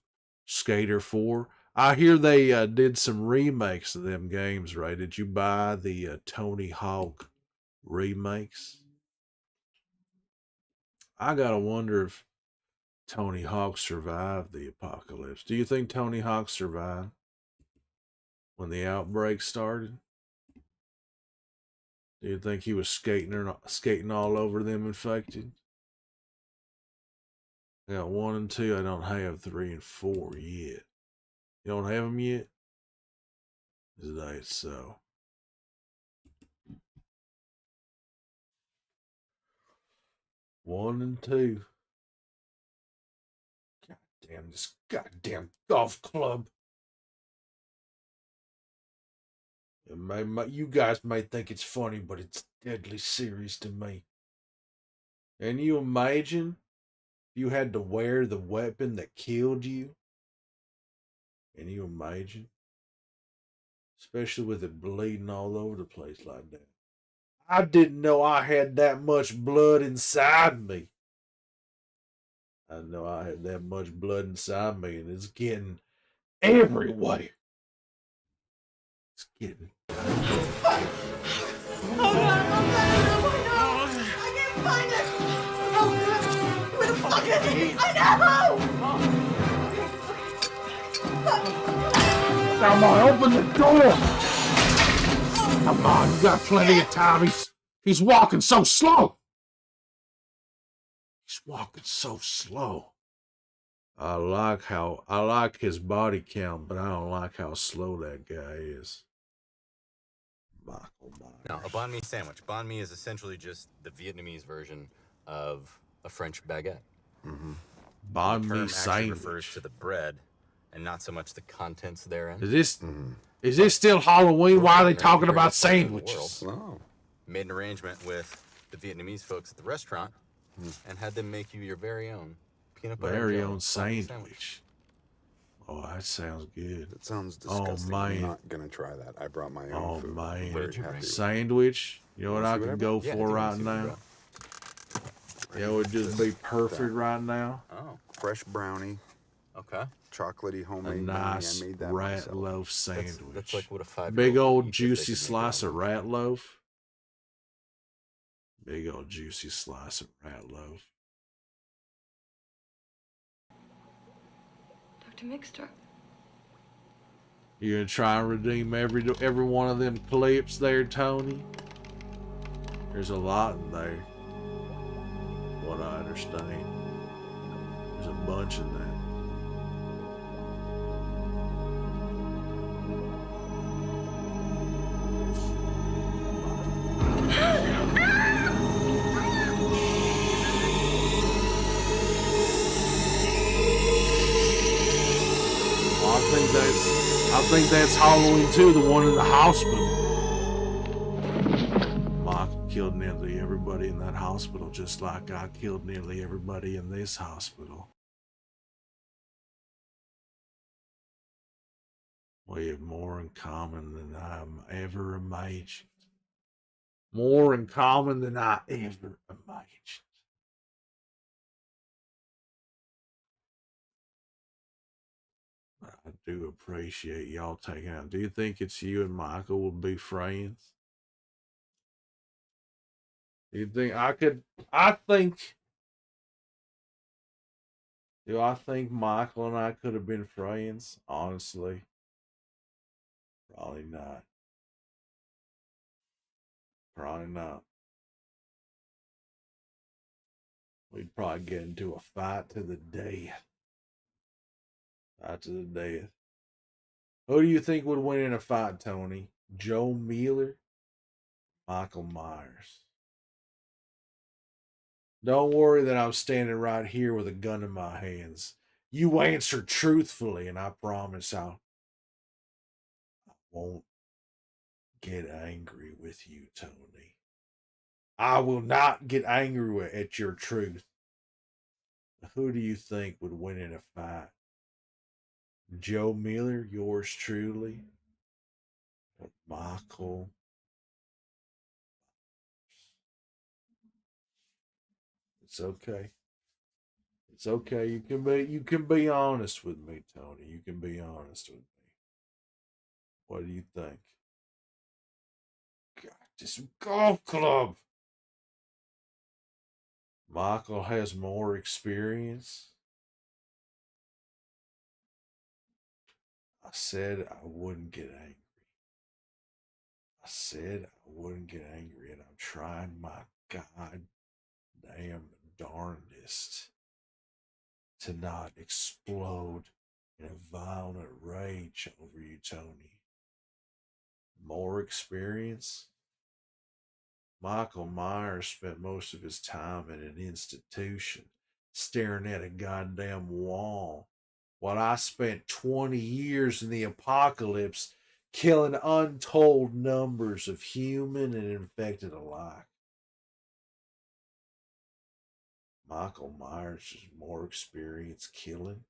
Skater 4. I hear they did some remakes of them games, Ray. Did you buy the Tony Hawk remakes? I gotta wonder if Tony Hawk survived the apocalypse. Do you think Tony Hawk survived when the outbreak started? Do you think he was skating all over them infected? I got 1 and 2. I don't have 3 and 4 yet. You don't have them yet? Is that so? One and 2. God damn this goddamn golf club. You guys may think it's funny, but it's deadly serious to me. And you imagine if you had to wear the weapon that killed you? And you imagine? Especially with it bleeding all over the place like that. I didn't know I had that much blood inside me. I didn't know I had that much blood inside me, and it's getting everywhere. It's getting. Oh God, I can't find it! Oh God, where the fuck is it? I know! Come on, open the door! Come on, you got plenty of time. He's walking so slow. He's walking so slow. I like his body count, but I don't like how slow that guy is. Michael Myers. No, a banh mi sandwich. Banh mi is essentially just the Vietnamese version of a French baguette. Mm-hmm. Banh mi sandwich refers to the bread and not so much the contents therein. Is this still Halloween? Why are they talking about sandwiches? Oh. Made an arrangement with the Vietnamese folks at the restaurant and had them make you your very own peanut butter very own sandwich. Oh, that sounds good. That sounds disgusting. Oh, I'm man. not gonna try that. I brought my own Oh, food. man. I'm very happy. Sandwich. You know what I can go Yeah, I for think I right see what you now? got. It would just be perfect right now. Oh, Fresh brownie, okay. chocolatey A homemade nice brownie. I made that rat myself. loaf sandwich. That's like what a 5-year-old Big would old eat if they juicy could make slice it. of rat loaf. Big old juicy slice of rat loaf. Dr. Mixter. You gonna try and redeem every one of them clips there, Tony? There's a lot in there. What I understand. There's a bunch in that. I think that's Halloween 2, the one in the hospital. Michael killed nearly everybody in that hospital, just like I killed nearly everybody in this hospital. We have more in common than I'm ever imagined. More in common than I ever imagined. I do appreciate y'all taking out. Do you think it's you and Michael would be friends? Do you think I could? Do I think Michael and I could have been friends? Honestly, probably not. Probably not. We'd probably get into a fight to the death. Fight to the death. Who do you think would win in a fight, Tony? Joe Mueller? Michael Myers? Don't worry that I'm standing right here with a gun in my hands. You answer truthfully, and I promise I won't get angry with you, Tony. I will not get angry at your truth. Who do you think would win in a fight? Joe Miller, yours truly, or Michael? It's okay. It's okay. You can be honest with me, Tony. You can be honest with me. What do you think? God, this golf club. Michael has more experience. I said I wouldn't get angry. I said I wouldn't get angry, and I'm trying my goddamn darndest to not explode in a violent rage over you, Tony. More experience? Michael Myers spent most of his time in an institution staring at a goddamn wall, while I spent 20 years in the apocalypse killing untold numbers of human and infected alike. Michael Myers has more experience killing.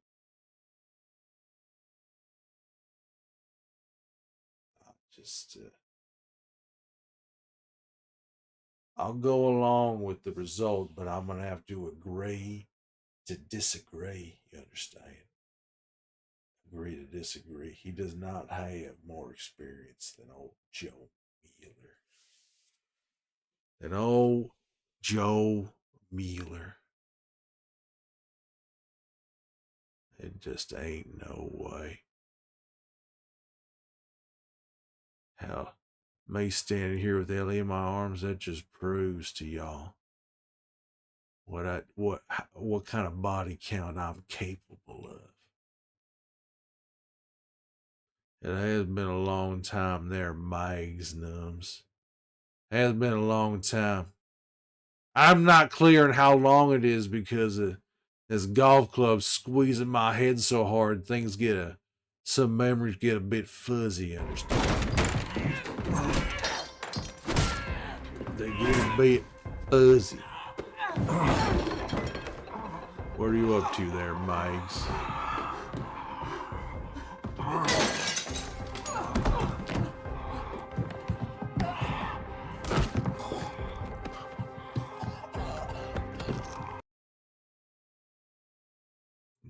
I'll go along with the result, but I'm going to have to agree to disagree. You understand? Agree to disagree. He does not have more experience than old Joe Mueller. It just ain't no way. Hell, me standing here with Ellie in my arms, that just proves to y'all what kind of body count I'm capable of. It has been a long time there, Mags Nums. It has been a long time. I'm not clear on how long it is because this golf club squeezing my head so hard, some memories get a bit fuzzy, understand? They get a bit fuzzy. What are you up to there, Mags?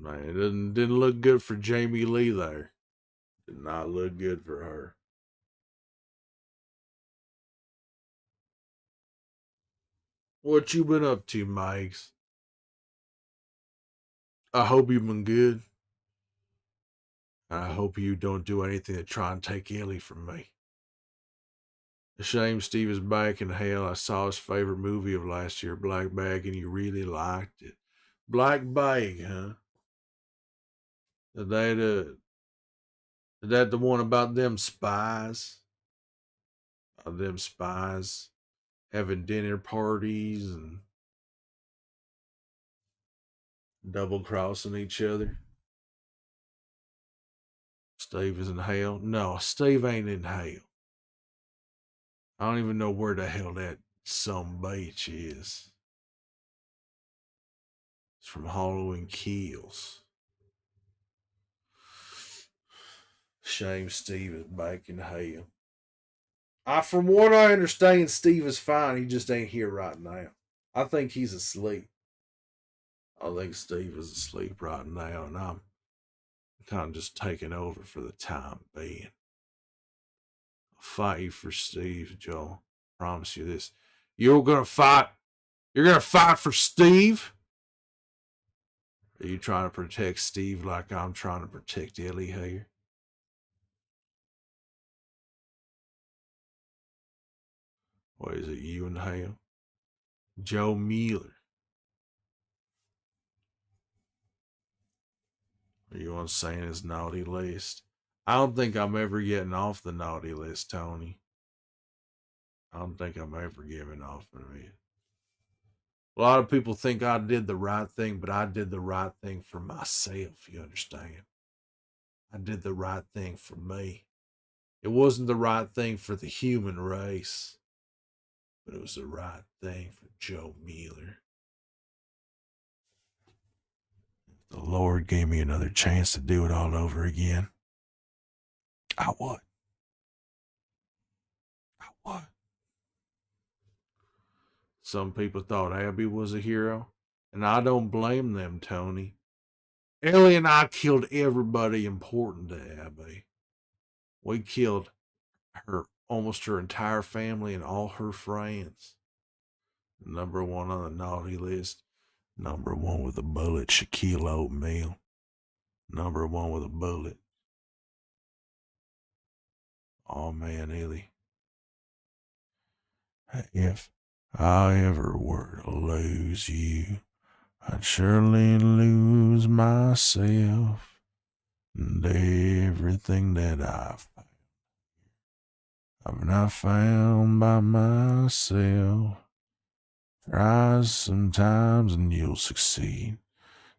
Man, it didn't look good for Jamie Lee there. Did not look good for her. What you been up to, Mike's? I hope you've been good. I hope you don't do anything to try and take Ellie from me. A shame Steve is back in hell. I saw his favorite movie of last year, Black Bag, and you really liked it. Black Bag, huh? Is that the one about them spies? Them spies having dinner parties and double crossing each other? Steve is in hell? No, Steve ain't in hell. I don't even know where the hell that some bitch is. It's from Halloween Kills. Shame Steve is back in hell. From what I understand, Steve is fine. He just ain't here right now. I think he's asleep. I think Steve is asleep right now, and I'm kind of just taking over for the time being. I'll fight you for Steve, Joel. Promise you this. You're gonna fight. You're gonna fight for Steve? Are you trying to protect Steve like I'm trying to protect Ellie here? What is it, you and hell? Joe Mueller. Are you on saying his naughty list? I don't think I'm ever getting off the naughty list, Tony. I don't think I'm ever giving off of it. A lot of people think I did the right thing, but I did the right thing for myself, you understand? I did the right thing for me. It wasn't the right thing for the human race, but it was the right thing for Joe Mueller. The Lord gave me another chance to do it all over again. I would. Some people thought Abby was a hero, and I don't blame them, Tony. Ellie and I killed everybody important to Abby. We killed almost her entire family and all her friends. Number one on the naughty list. Number one with a bullet, Shaquille O'Neal. Number one with a bullet. Oh man, Ellie. If I ever were to lose you, I'd surely lose myself and everything that I've not found by myself. Try sometimes and you'll succeed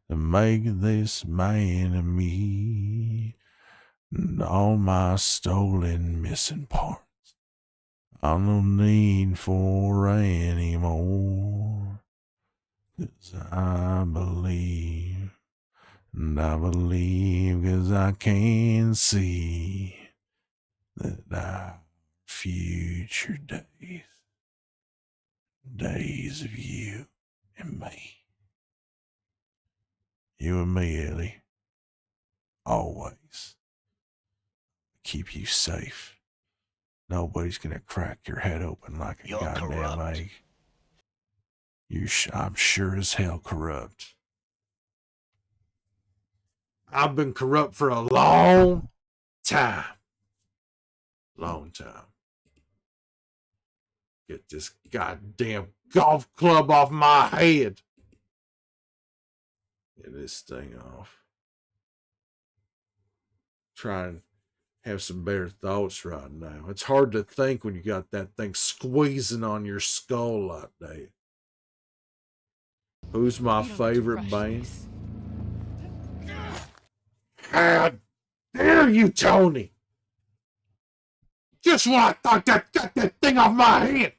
to make this man of me and all my stolen missing parts. I've no need for any more, 'cause I believe, and I believe 'cause I can see that our future days of you and me. You and me, Ellie. Always. Keep you safe. Nobody's gonna crack your head open like a goddamn egg. I'm sure as hell corrupt. I've been corrupt for a long time. Long time. Get this goddamn golf club off my head. Get this thing off. Try and have some better thoughts right now. It's hard to think when you got that thing squeezing on your skull like that. Who's my favorite band? How dare you, Tony? Just when I thought that got that thing off my head,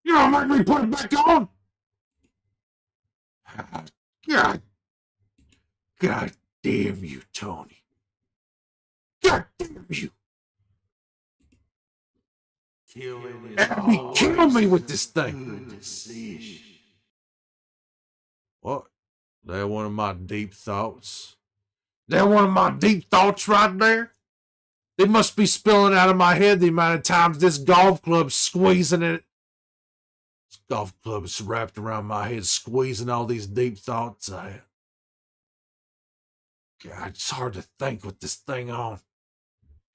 you don't make me put it back on? God damn you, Tony. God damn you. Abby, kill me with this thing. What? That one of my deep thoughts. That one of my deep thoughts right there. They must be spilling out of my head the amount of times this golf club's squeezing it. This golf club is wrapped around my head, squeezing all these deep thoughts out. God, it's hard to think with this thing on.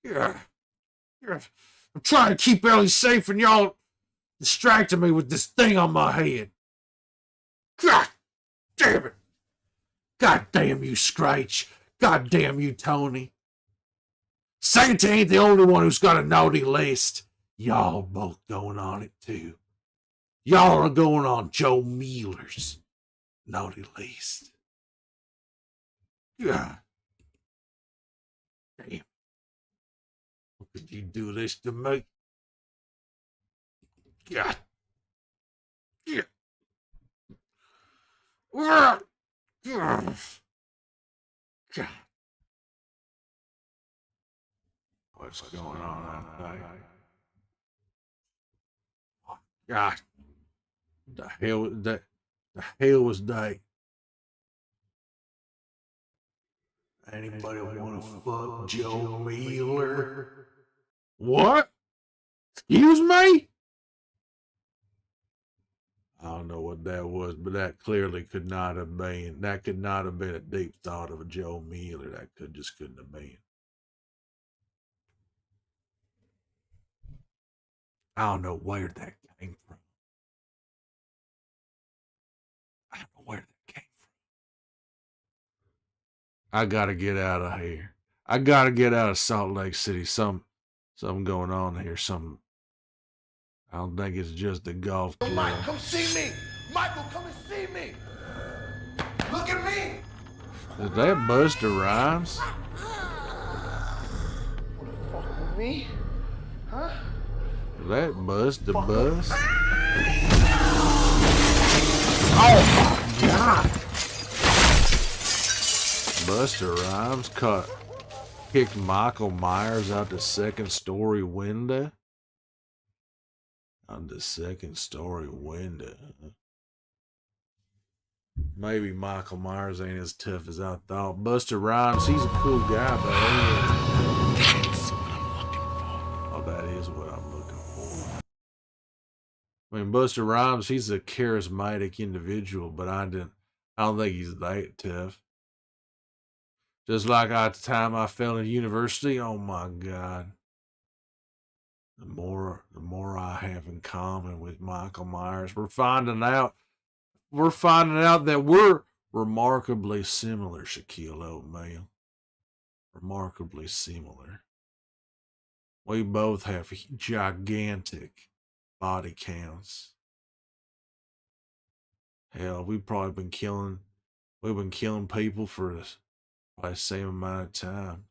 Yeah. I'm trying to keep Ellie safe and y'all distracting me with this thing on my head. God damn it. God damn you, Scratch. God damn you, Tony. Santa ain't the only one who's got a naughty list. Y'all both going on it too. Y'all are going on Joe Mueller's naughty list. God damn. How could you do this to me? God. Yeah. God. What's going on outside? God. The hell was that? Anybody want to fuck Joe Mueller? What? Excuse me? I don't know what that was, but that clearly could not have been. That could not have been a deep thought of a Joe Mueller. That couldn't have been. I don't know where that came from. I don't know where that came from. I gotta get out of here. I gotta get out of Salt Lake City. Something going on here. I don't think it's just the golf club. Mike, come see me. Michael, come and see me. Look at me. Is that Busta Rhymes? Wanna fuck with me? Huh? Is that Busta Bus? Oh my God. Busta Rhymes kicked Michael Myers out the second-story window. On the second-story window. Maybe Michael Myers ain't as tough as I thought. Busta Rhymes, he's a cool guy, but that's what I'm looking for. Oh, that is what I'm looking for. I mean, Busta Rhymes, he's a charismatic individual, but I don't think he's that tough. Just like at the time I fell in university, oh my God. The more I have in common with Michael Myers, we're finding out that we're remarkably similar, Shaquille O'Neal. Remarkably similar. We both have gigantic body counts. Hell, we've been killing people for probably the same amount of time.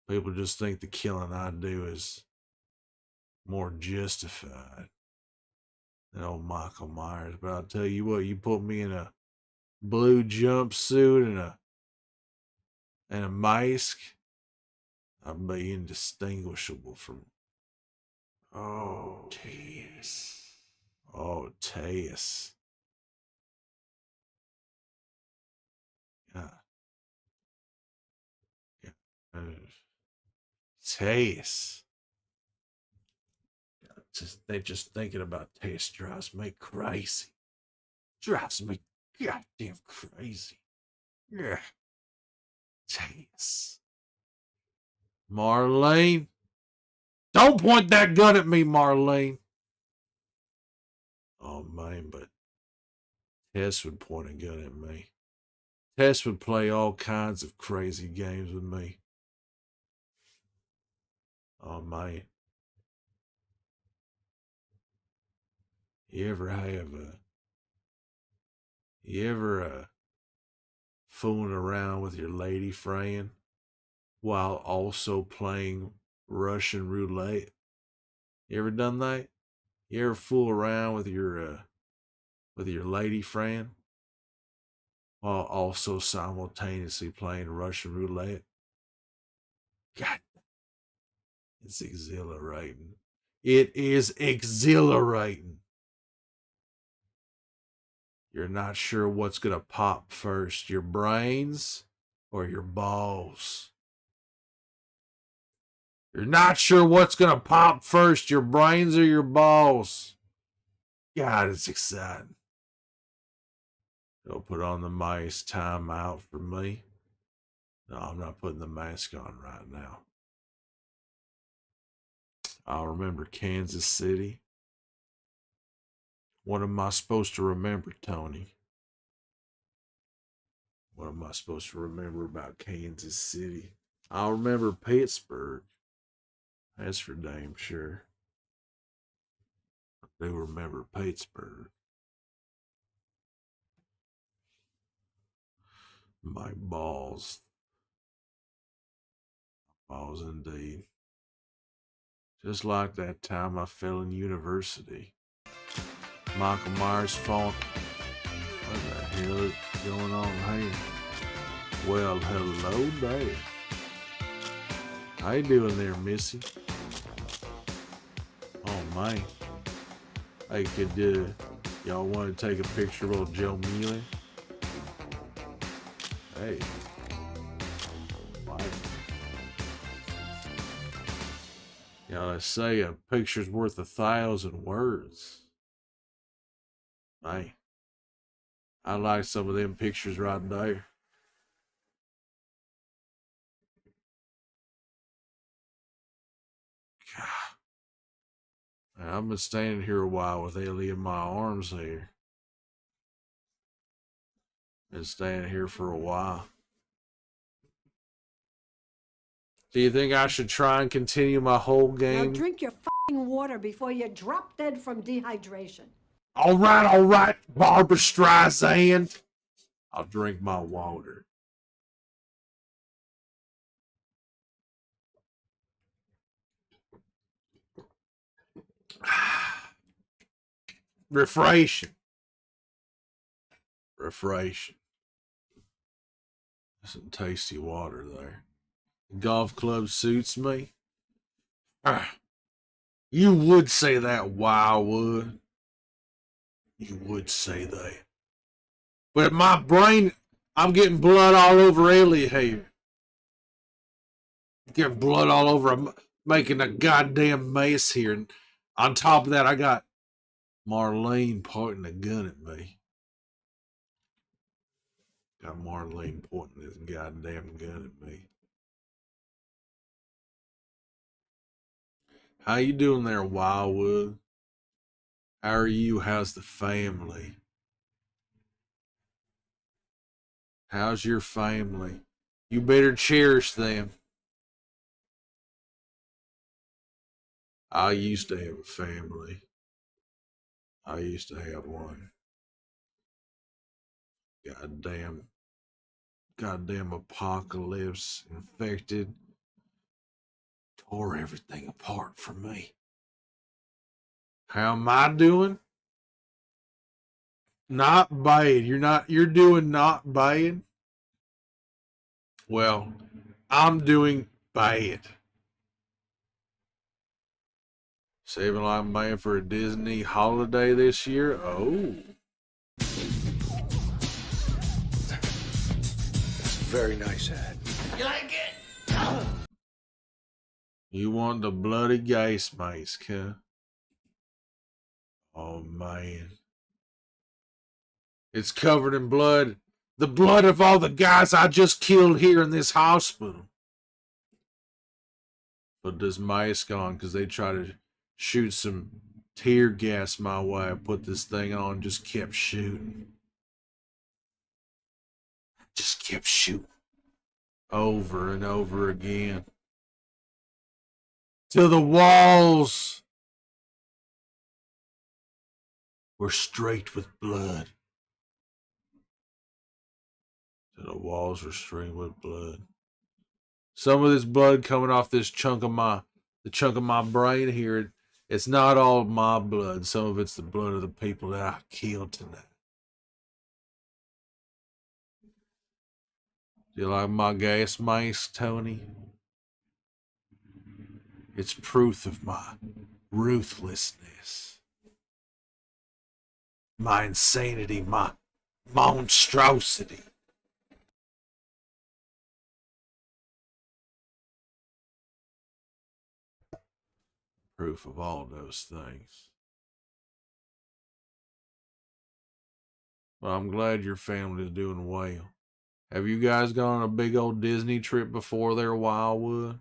People just think the killing I do is more justified than old Michael Myers. But I'll tell you what, you put me in a blue jumpsuit and a mask, I'd be indistinguishable from. Oh, Tess. Oh, Tess. Yeah. Tess. Just thinking about Tess drives me crazy. Drives me goddamn crazy. Yeah. Tess. Marlene. Don't point that gun at me, Marlene. Oh, man, but Tess would point a gun at me. Tess would play all kinds of crazy games with me. Oh, man. You ever fooling around with your lady friend while also playing Russian roulette? You ever done that? You ever fool around with your lady friend while also simultaneously playing Russian roulette? God, it's exhilarating. It is exhilarating. You're not sure what's gonna pop first, your brains or your balls. You're not sure what's gonna pop first, your brains or your balls. God, it's exciting. They'll put on the mice time out for me. No, I'm not putting the mask on right now. I'll remember Kansas City. What am I supposed to remember, Tony? What am I supposed to remember about Kansas City? I'll remember Pittsburgh. That's for damn sure. I do remember Pittsburgh. My balls. Balls indeed. Just like that time I fell in university. Michael Myers phone. What the hell is going on here? Well, hello there. How you doing there, Missy? Oh, man. Hey, could y'all want to take a picture of old Joe Mealy? Hey. Wow. You know, they say a picture's worth 1,000 words. Man. I like some of them pictures right there. God. I've been standing here a while with Ellie in my arms here. Been standing here for a while. Do you think I should try and continue my whole game? Now drink your f***ing water before you drop dead from dehydration. All right, Barbara Streisand. I'll drink my water. Refreshing. Some tasty water there. The golf club suits me. You would say that, Wildwood. You would say that. But my brain, I'm getting blood all over Ellie here. Getting blood all over. I'm making a goddamn mess here. And on top of that, I got Marlene pointing a gun at me. Got Marlene pointing this goddamn gun at me. How you doing there, Wildwood? How are you? How's the family? How's your family? You better cherish them. I used to have a family. I used to have one. Goddamn apocalypse infected. Tore everything apart for me. How am I doing? Not bad. You're doing not bad. Well, I'm doing bad. Saving like man for a Disney holiday this year? Oh. Very nice ad. You like it? You want the bloody gas mask, huh? Oh, man. It's covered in blood. The blood of all the guys I just killed here in this hospital. Put this mask on because they try to shoot some tear gas my way. I put this thing on, just kept shooting. Just kept shooting. Over and over again. Till the walls were streaked with blood. Till the walls were streaked with blood. Some of this blood coming off this chunk of my brain here. It's not all my blood. Some of it's the blood of the people that I killed tonight. Do you like my gas mask, Tony? It's proof of my ruthlessness. My insanity, my monstrosity. Proof of all those things. Well, I'm glad your family is doing well. Have you guys gone on a big old Disney trip before there, Wildwood?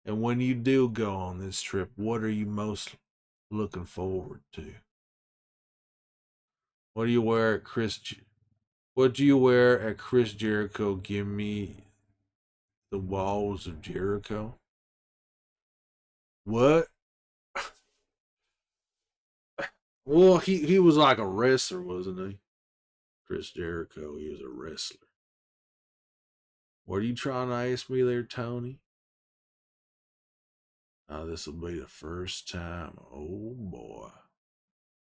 And when you do go on this trip, what are you most looking forward to? What do you wear at What do you wear at Chris Jericho? Give me the walls of Jericho. What? Well, he was like a wrestler, wasn't he? Chris Jericho, he was a wrestler. What are you trying to ask me there, Tony? Now this will be the first time. Oh boy.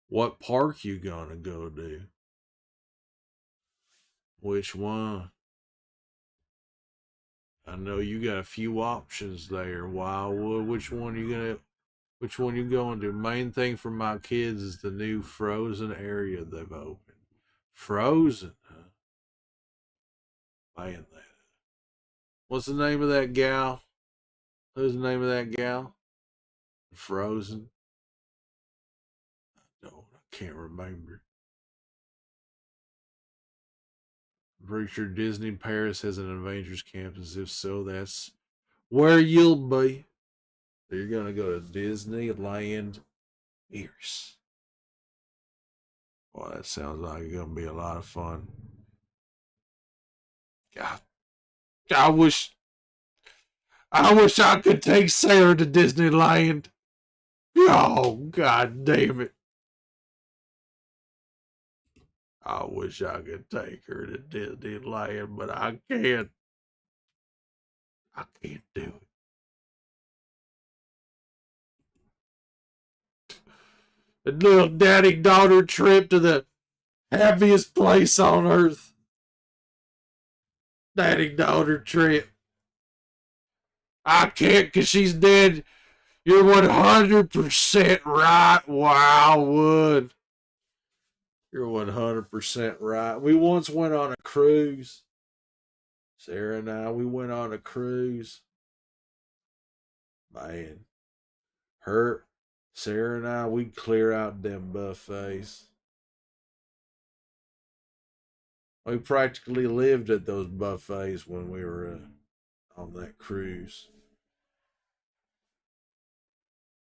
What park you gonna go to? Which one? I know you got a few options there, Wildwood. Which one you going to? Main thing for my kids is the new Frozen area they've opened. Frozen, huh? Man, that. What's the name of that gal? Who's the name of that gal? Frozen? I can't remember. I'm pretty sure Disney Paris has an Avengers campus. If so, that's where you'll be. So you're gonna go to Disneyland Paris. Well, that sounds like it's gonna be a lot of fun. God, I wish I could take Sarah to Disneyland. Oh, God damn it. I wish I could take her to Disneyland, but I can't. I can't do it. A little daddy-daughter trip to the happiest place on earth. Daddy-daughter trip. I can't because she's dead. You're 100% right, Wildwood. You're 100% right. We once went on a cruise. Sarah and I, we went on a cruise. Man. Sarah and I, we'd clear out them buffets. We practically lived at those buffets when we were on that cruise.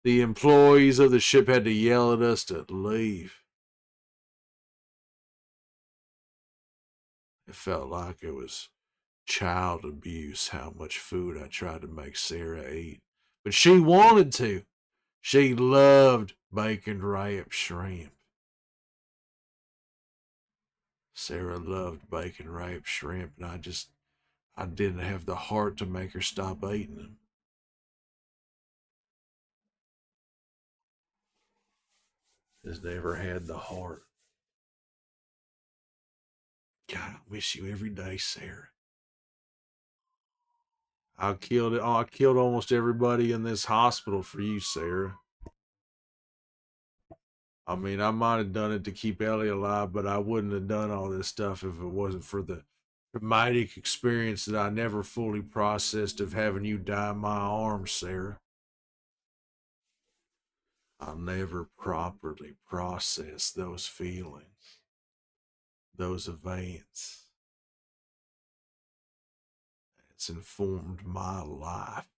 The employees of the ship had to yell at us to leave. It felt like it was child abuse how much food I tried to make Sarah eat. But she wanted to. She loved bacon wrapped shrimp. Sarah loved bacon wrapped shrimp, and I didn't have the heart to make her stop eating them. Just never had the heart. God, I miss you every day, Sarah. I killed almost everybody in this hospital for you, Sarah. I mean, I might have done it to keep Ellie alive, but I wouldn't have done all this stuff if it wasn't for the traumatic experience that I never fully processed of having you die in my arms, Sarah. I never properly processed those feelings, those events. It's informed my life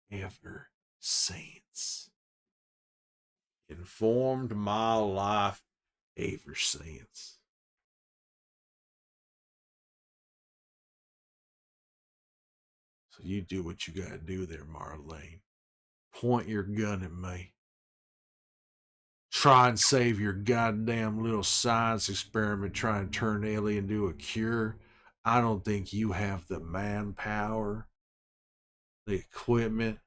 ever since. Informed my life ever since. So you do what you gotta do there, Marlene. Point your gun at me. Try and save your goddamn little science experiment trying to turn Ellie into a cure. I don't think you have the manpower, the equipment,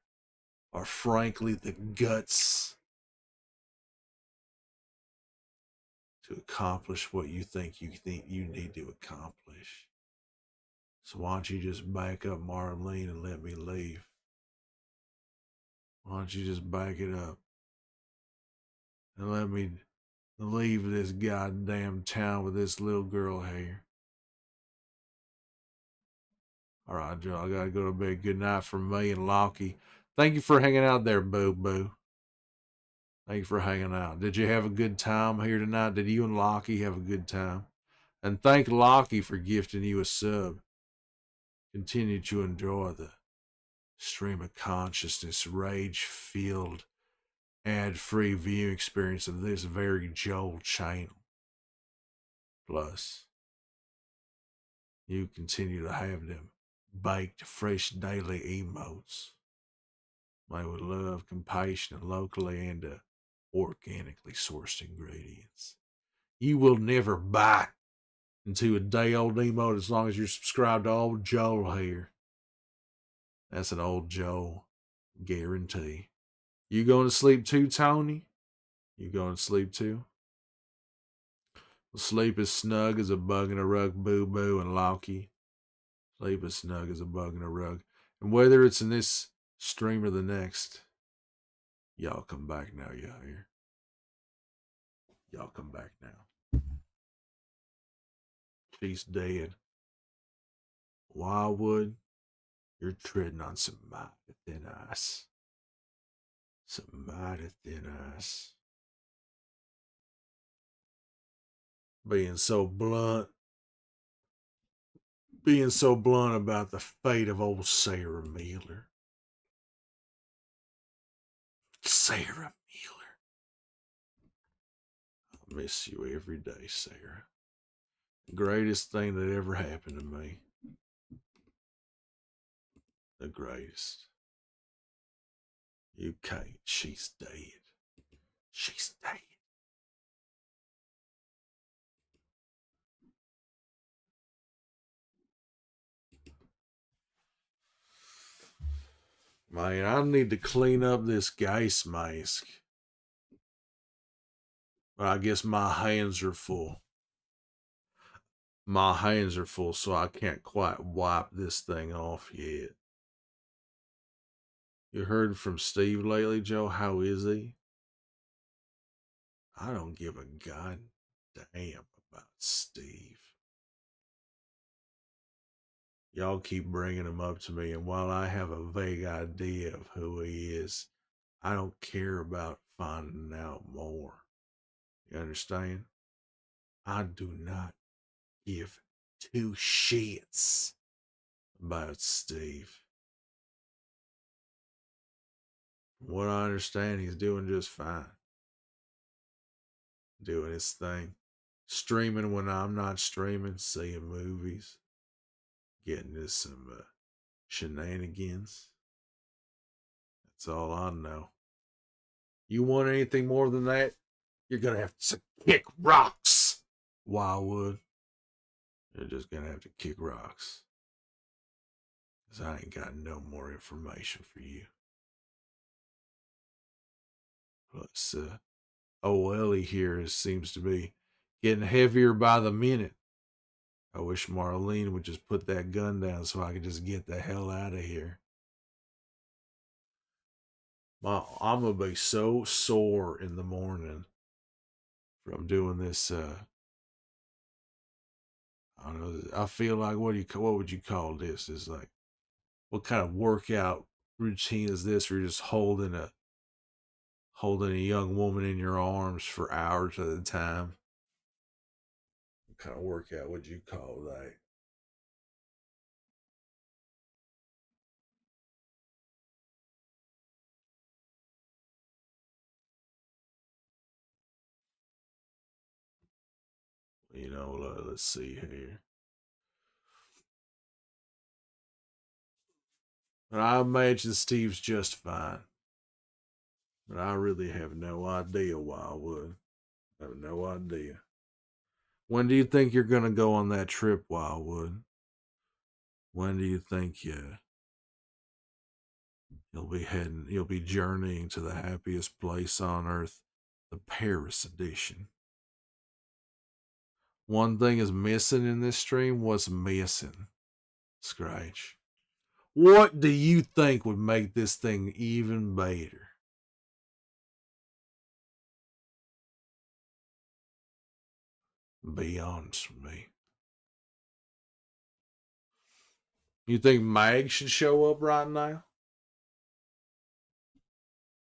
or frankly the guts to accomplish what you think you need to accomplish. So why don't you just back up, Marlene, and let me leave? Why don't you just back it up and let me leave this goddamn town with this little girl here. All right, Joe, I gotta go to bed. Good night from me and Lockie. Thank you for hanging out there, Boo Boo. Thank you for hanging out. Did you have a good time here tonight? Did you and Lockie have a good time? And thank Lockie for gifting you a sub. Continue to enjoy the stream of consciousness, rage-filled, ad-free viewing experience of this very Joel channel. Plus, you continue to have them baked, fresh daily emotes made with love, compassion, and locally and organically sourced ingredients. You will never bite into a day-old emote as long as you're subscribed to Old Joel here. That's an Old Joel guarantee. You going to sleep too, Tony? You going to sleep too? Well, sleep as snug as a bug in a rug, Boo Boo and Lockie. Sleep as snug as a bug in a rug. And whether it's in this stream or the next, y'all come back now, y'all hear? Y'all come back now. She's dead. Wildwood, you're treading on some mighty thin ice. Some mighty thin ice. Being so blunt about the fate of old Sarah Miller. Sarah Miller. I miss you every day, Sarah. Greatest thing that ever happened to me. The greatest. You can't. She's dead. She's dead. Man, I need to clean up this gas mask. But I guess my hands are full. My hands are full, so I can't quite wipe this thing off yet. You heard from Steve lately, Joe? How is he? I don't give a goddamn about Steve. Y'all keep bringing him up to me, and while I have a vague idea of who he is, I don't care about finding out more. You understand? I do not give two shits about Steve. From what I understand, he's doing just fine. Doing his thing. Streaming when I'm not streaming, seeing movies. Getting into some shenanigans. That's all I know. You want anything more than that? You're going to have to kick rocks, Wildwood. You're just going to have to kick rocks. Because I ain't got no more information for you. Plus, Ellie here seems to be getting heavier by the minute. I wish Marlene would just put that gun down so I could just get the hell out of here. I'm going to be so sore in the morning from doing this. I don't know. I feel like, what would you call this? It's like, what kind of workout routine is this? Where you're just holding a young woman in your arms for hours at a time. What kind of workout would you call that? You know, let's see here. But I imagine Steve's just fine. But I really have no idea, Wildwood. I have no idea. When do you think you're going to go on that trip, Wildwood? When do you think you'll be journeying to the happiest place on earth, the Paris edition? One thing is missing in this stream. What's missing, Scratch? What do you think would make this thing even better? Be honest with me. You think Mag should show up right now?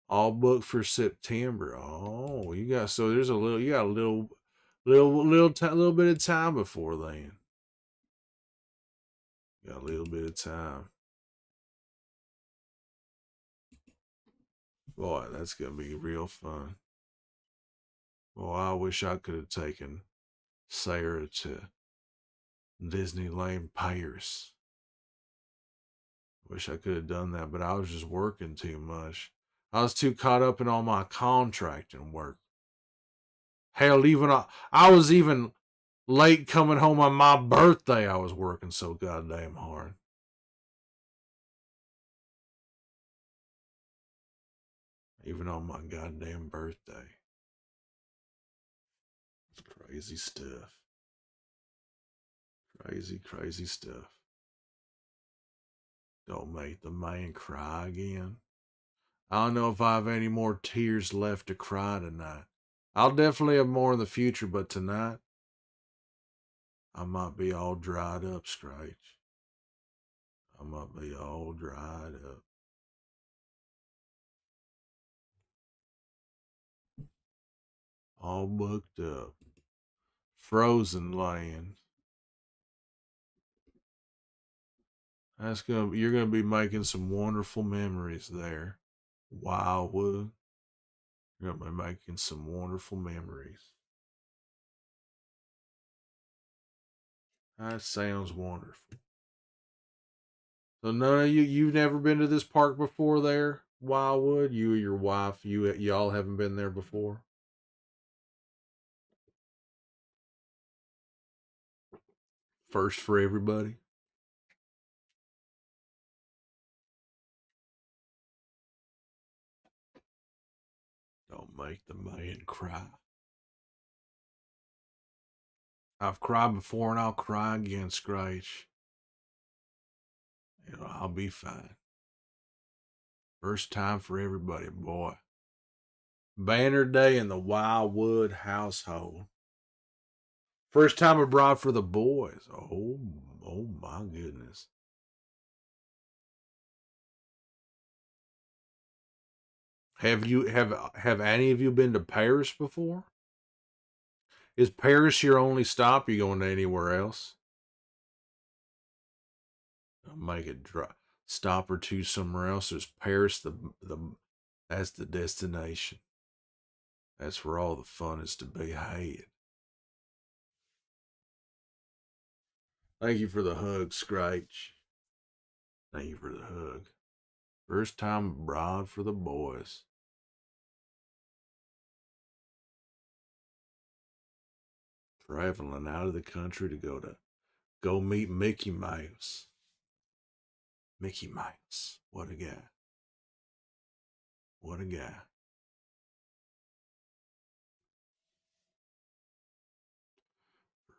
All booked for September. Oh, you got there's a little. You got a little bit of time before then. You got a little bit of time. Boy, that's gonna be real fun. Boy, I wish I could have taken Sarah to Disneyland Paris. Wish I could have done that, but I was just working too much. I was too caught up in all my contracting work. Hell, I was even late coming home on my birthday. I was working so goddamn hard. Even on my goddamn birthday. It's crazy stuff. Crazy stuff. Don't make the man cry again. I don't know if I have any more tears left to cry tonight. I'll definitely have more in the future, but tonight, I might be all dried up, Scratch. I might be all dried up. All booked up. Frozen land. You're gonna be making some wonderful memories there. Wildwood. You're gonna be making some wonderful memories. That sounds wonderful. So none of you've never been to this park before there, Wildwood? You or your wife, y'all haven't been there before? First for everybody? Don't make the man cry. I've cried before and I'll cry again, Scratch. I'll be fine. First time for everybody, boy. Banner Day in the Wildwood household. First time abroad for the boys. Oh my goodness. Have any of you been to Paris before? Is Paris your only stop? You going to anywhere else? I'll make it stop or two somewhere else. There's Paris. That's the destination. That's where all the fun is to be had. Thank you for the hug, Scratch. Thank you for the hug. First time abroad for the boys. Traveling out of the country to go meet Mickey Mouse. Mickey Mouse. What a guy. What a guy.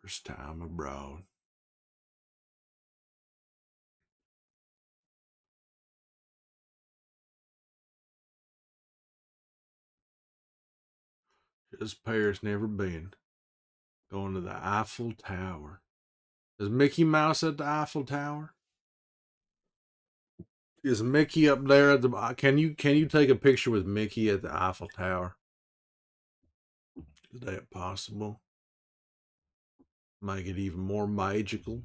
First time abroad. Just Paris, never been. Going to the Eiffel Tower. Is Mickey Mouse at the Eiffel Tower? Is Mickey up there at the? Can you take a picture with Mickey at the Eiffel Tower? Is that possible? Make it even more magical.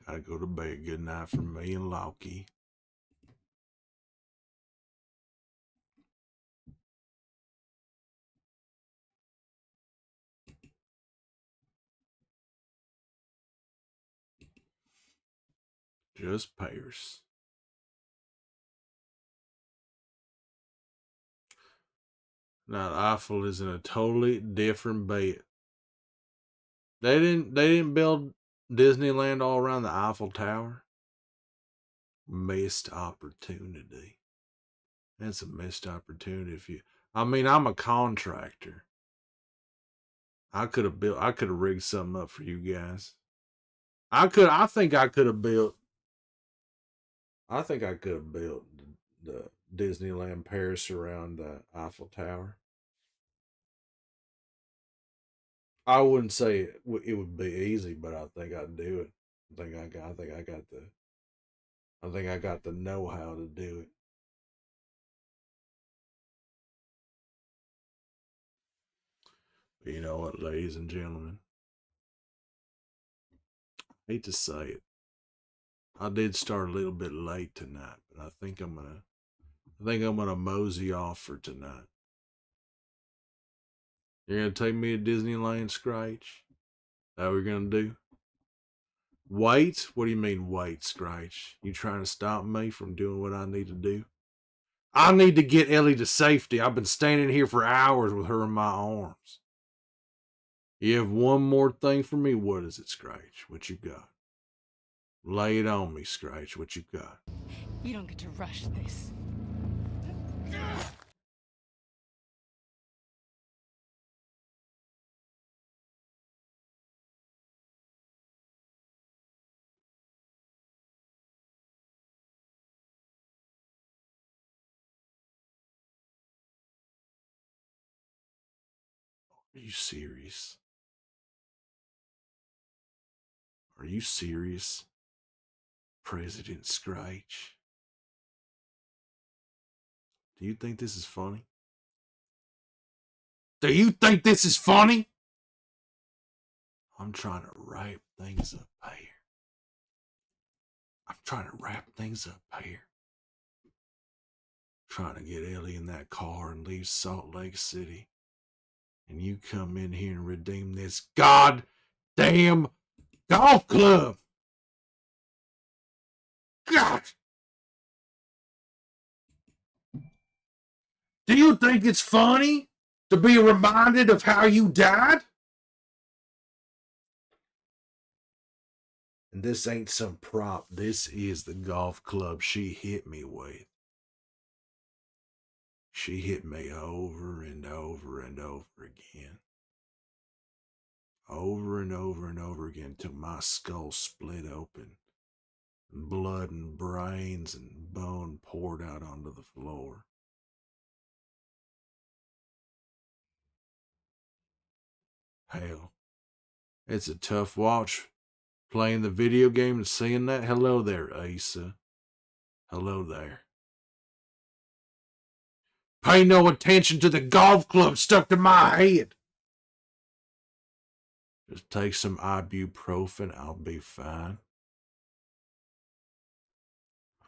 Gotta go to bed. Good night from me and Loki. Just Paris. Now the Eiffel is in a totally different bed. They didn't build Disneyland all around the Eiffel Tower. Missed opportunity. That's a missed opportunity. I'm a contractor. I could have rigged something up for you guys. I think I could have built the Disneyland Paris around the Eiffel Tower. I wouldn't say it would be easy, but I think I'd do it. I think I got the know-how to do it. But you know what, ladies and gentlemen? I hate to say it. I did start a little bit late tonight, but I think I'm gonna mosey off for tonight. You're gonna take me to Disneyland, Scratch? That what we're gonna do? Wait? What do you mean wait, Scratch? You trying to stop me from doing what I need to do? I need to get Ellie to safety. I've been standing here for hours with her in my arms. You have one more thing for me? What is it, Scratch? What you got? Lay it on me, Scratch. What you got? You don't get to rush this. Are you serious? Are you serious, President Scratch? Do you think this is funny? Do you think this is funny? I'm trying to wrap things up here. I'm trying to wrap things up here. Trying to get Ellie in that car and leave Salt Lake City. And you come in here and redeem this goddamn golf club. God! Do you think it's funny to be reminded of how you died? And this ain't some prop. This is the golf club she hit me with. She hit me over and over and over again. Over and over and over again till my skull split open. Blood and brains and bone poured out onto the floor. Hell, it's a tough watch playing the video game and seeing that. Hello there, Asa. Hello there. Pay no attention to the golf club stuck to my head. Just take some ibuprofen, I'll be fine.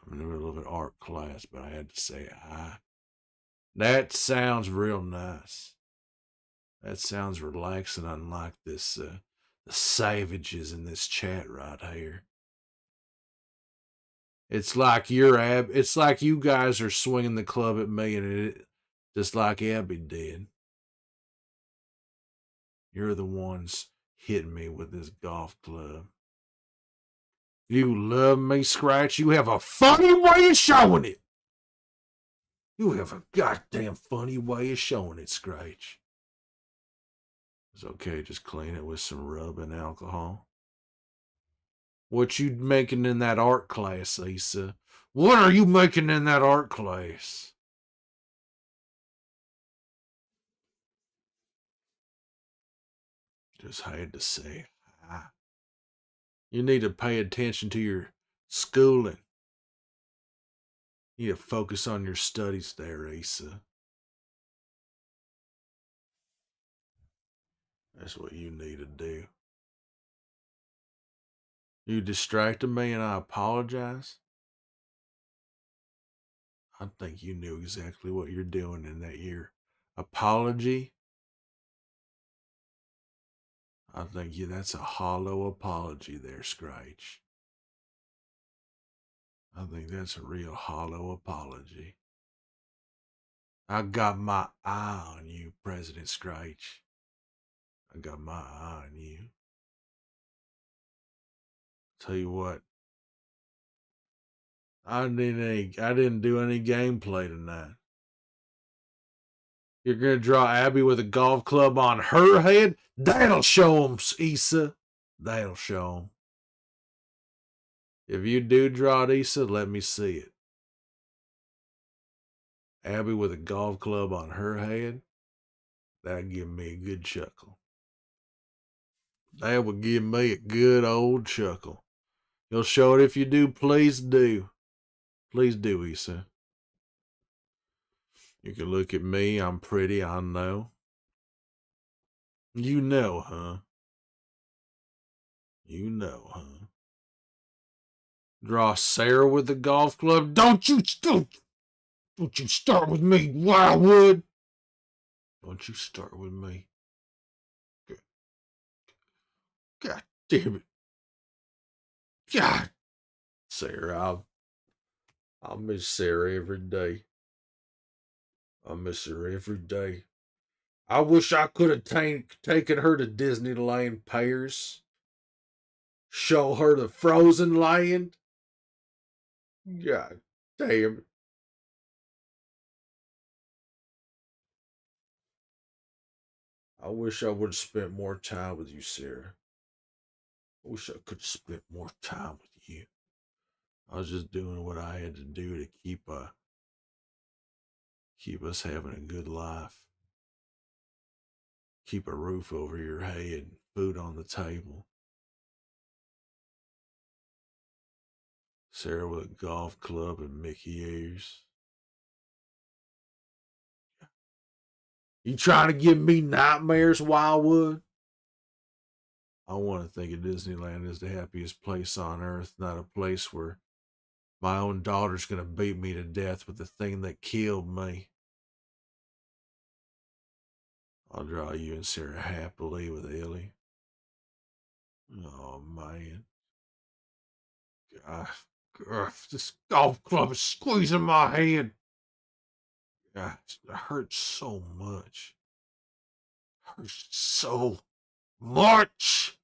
I'm in the middle of an art class, but I had to say hi. That sounds real nice. That sounds relaxing, unlike this, the savages in this chat right here. It's like it's like you guys are swinging the club at me, and it just like Abby did. You're the ones hitting me with this golf club. You love me, Scratch. You have a funny way of showing it. You have a goddamn funny way of showing it, Scratch. It's okay, just clean it with some rub and alcohol. What you making in that art class, Asa? What are you making in that art class? Just had to say hi. You need to pay attention to your schooling. You need to focus on your studies there, Asa. That's what you need to do. You distracted me and I apologize. I think you knew exactly what you're doing in that year. Apology? I think that's a hollow apology there, Scratch. I think that's a real hollow apology. I got my eye on you, President Scratch. I got my eye on you. Tell you what, I didn't do any gameplay tonight. You're gonna draw Abby with a golf club on her head? That'll show 'em, Issa. That'll show 'em. If you do draw it, Issa, let me see it. Abby with a golf club on her head, that'd give me a good chuckle. That would give me a good old chuckle. You'll show it if you do. Please do. Please do, Issa. You can look at me. I'm pretty, I know. You know, huh? You know, huh? Draw Sarah with the golf club. Don't you start with me, Wildwood. Don't you start with me. God damn it. God. Sarah, I'll miss Sarah every day. I miss her every day. I wish I could have taken her to Disneyland Paris. Show her the frozen land. God damn it. I wish I would have spent more time with you, Sarah. I wish I could have spent more time with you. I was just doing what I had to do to keep us having a good life. Keep a roof over your head, food on the table. Sarah with a golf club and Mickey ears. You trying to give me nightmares, Wildwood? I want to think of Disneyland as the happiest place on earth, not a place where my own daughter's going to beat me to death with the thing that killed me. I'll draw you and Sarah happily with Ellie. Oh, man. God, this golf club is squeezing my head. God, it hurts so much. It hurts so much.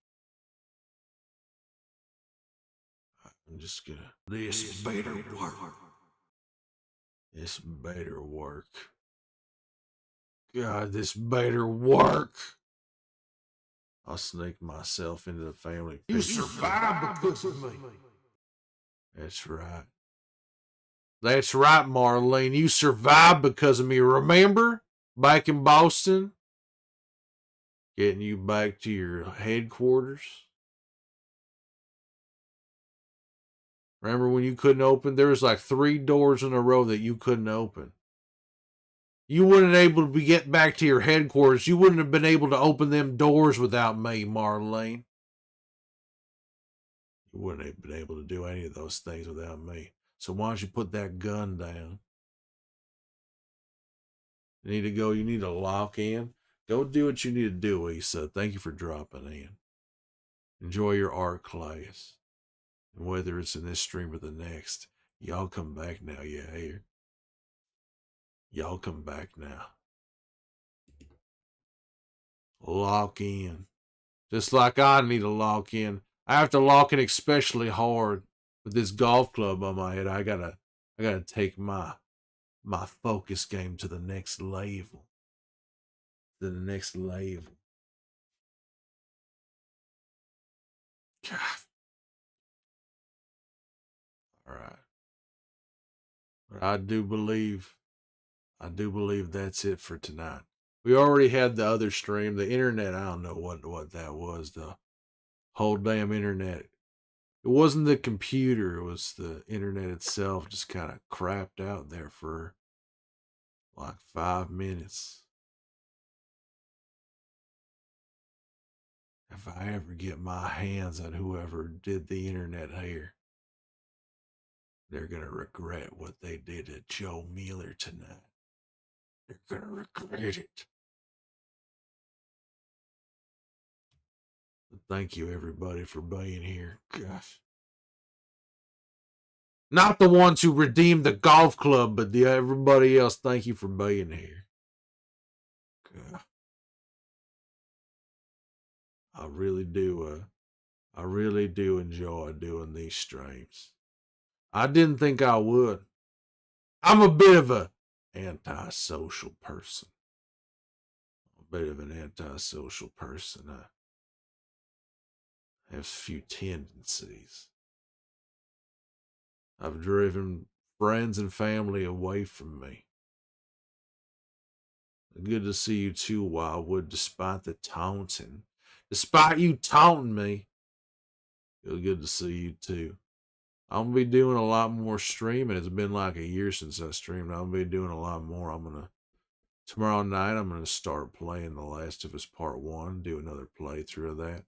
I'm just gonna. This better work. This better work. God, this better work. I'll sneak myself into the family. You survived because of me. That's right. That's right, Marlene. You survived because of me. Remember? Back in Boston? Getting you back to your headquarters? Remember when you couldn't open? There was like 3 doors in a row that you couldn't open. You wouldn't able to get back to your headquarters. You wouldn't have been able to open them doors without me, Marlene. You wouldn't have been able to do any of those things without me. So why don't you put that gun down? You need to go. You need to lock in. Go do what you need to do, Issa. Thank you for dropping in. Enjoy your art class. And whether it's in this stream or the next, y'all come back now, you hear? Y'all come back now. Lock in. Just like I need to lock in. I have to lock in especially hard with this golf club on my head. I gotta take my focus game to the next level. To the next level. God. All right. But I do believe that's it for tonight. We already had the other stream, the internet. I don't know what that was. The whole damn internet. It wasn't the computer. It was the internet itself. Just kind of crapped out there for like 5 minutes. If I ever get my hands on whoever did the internet here, they're going to regret what they did to Joe Mueller tonight. They're going to regret it. But thank you, everybody, for being here. Gosh. Not the ones who redeemed the golf club, but everybody else, thank you for being here. God. I really do enjoy doing these streams. I didn't think I would. I'm a bit of a antisocial person. A bit of an antisocial person. I have a few tendencies. I've driven friends and family away from me Good to see you too, Wildwood, despite the taunting. Despite you taunting me. Feels good to see you too. I'm gonna be doing a lot more streaming. It's been like a year since I streamed. I'm gonna be doing a lot more. Tomorrow night I'm gonna start playing The Last of Us Part 1, do another playthrough of that.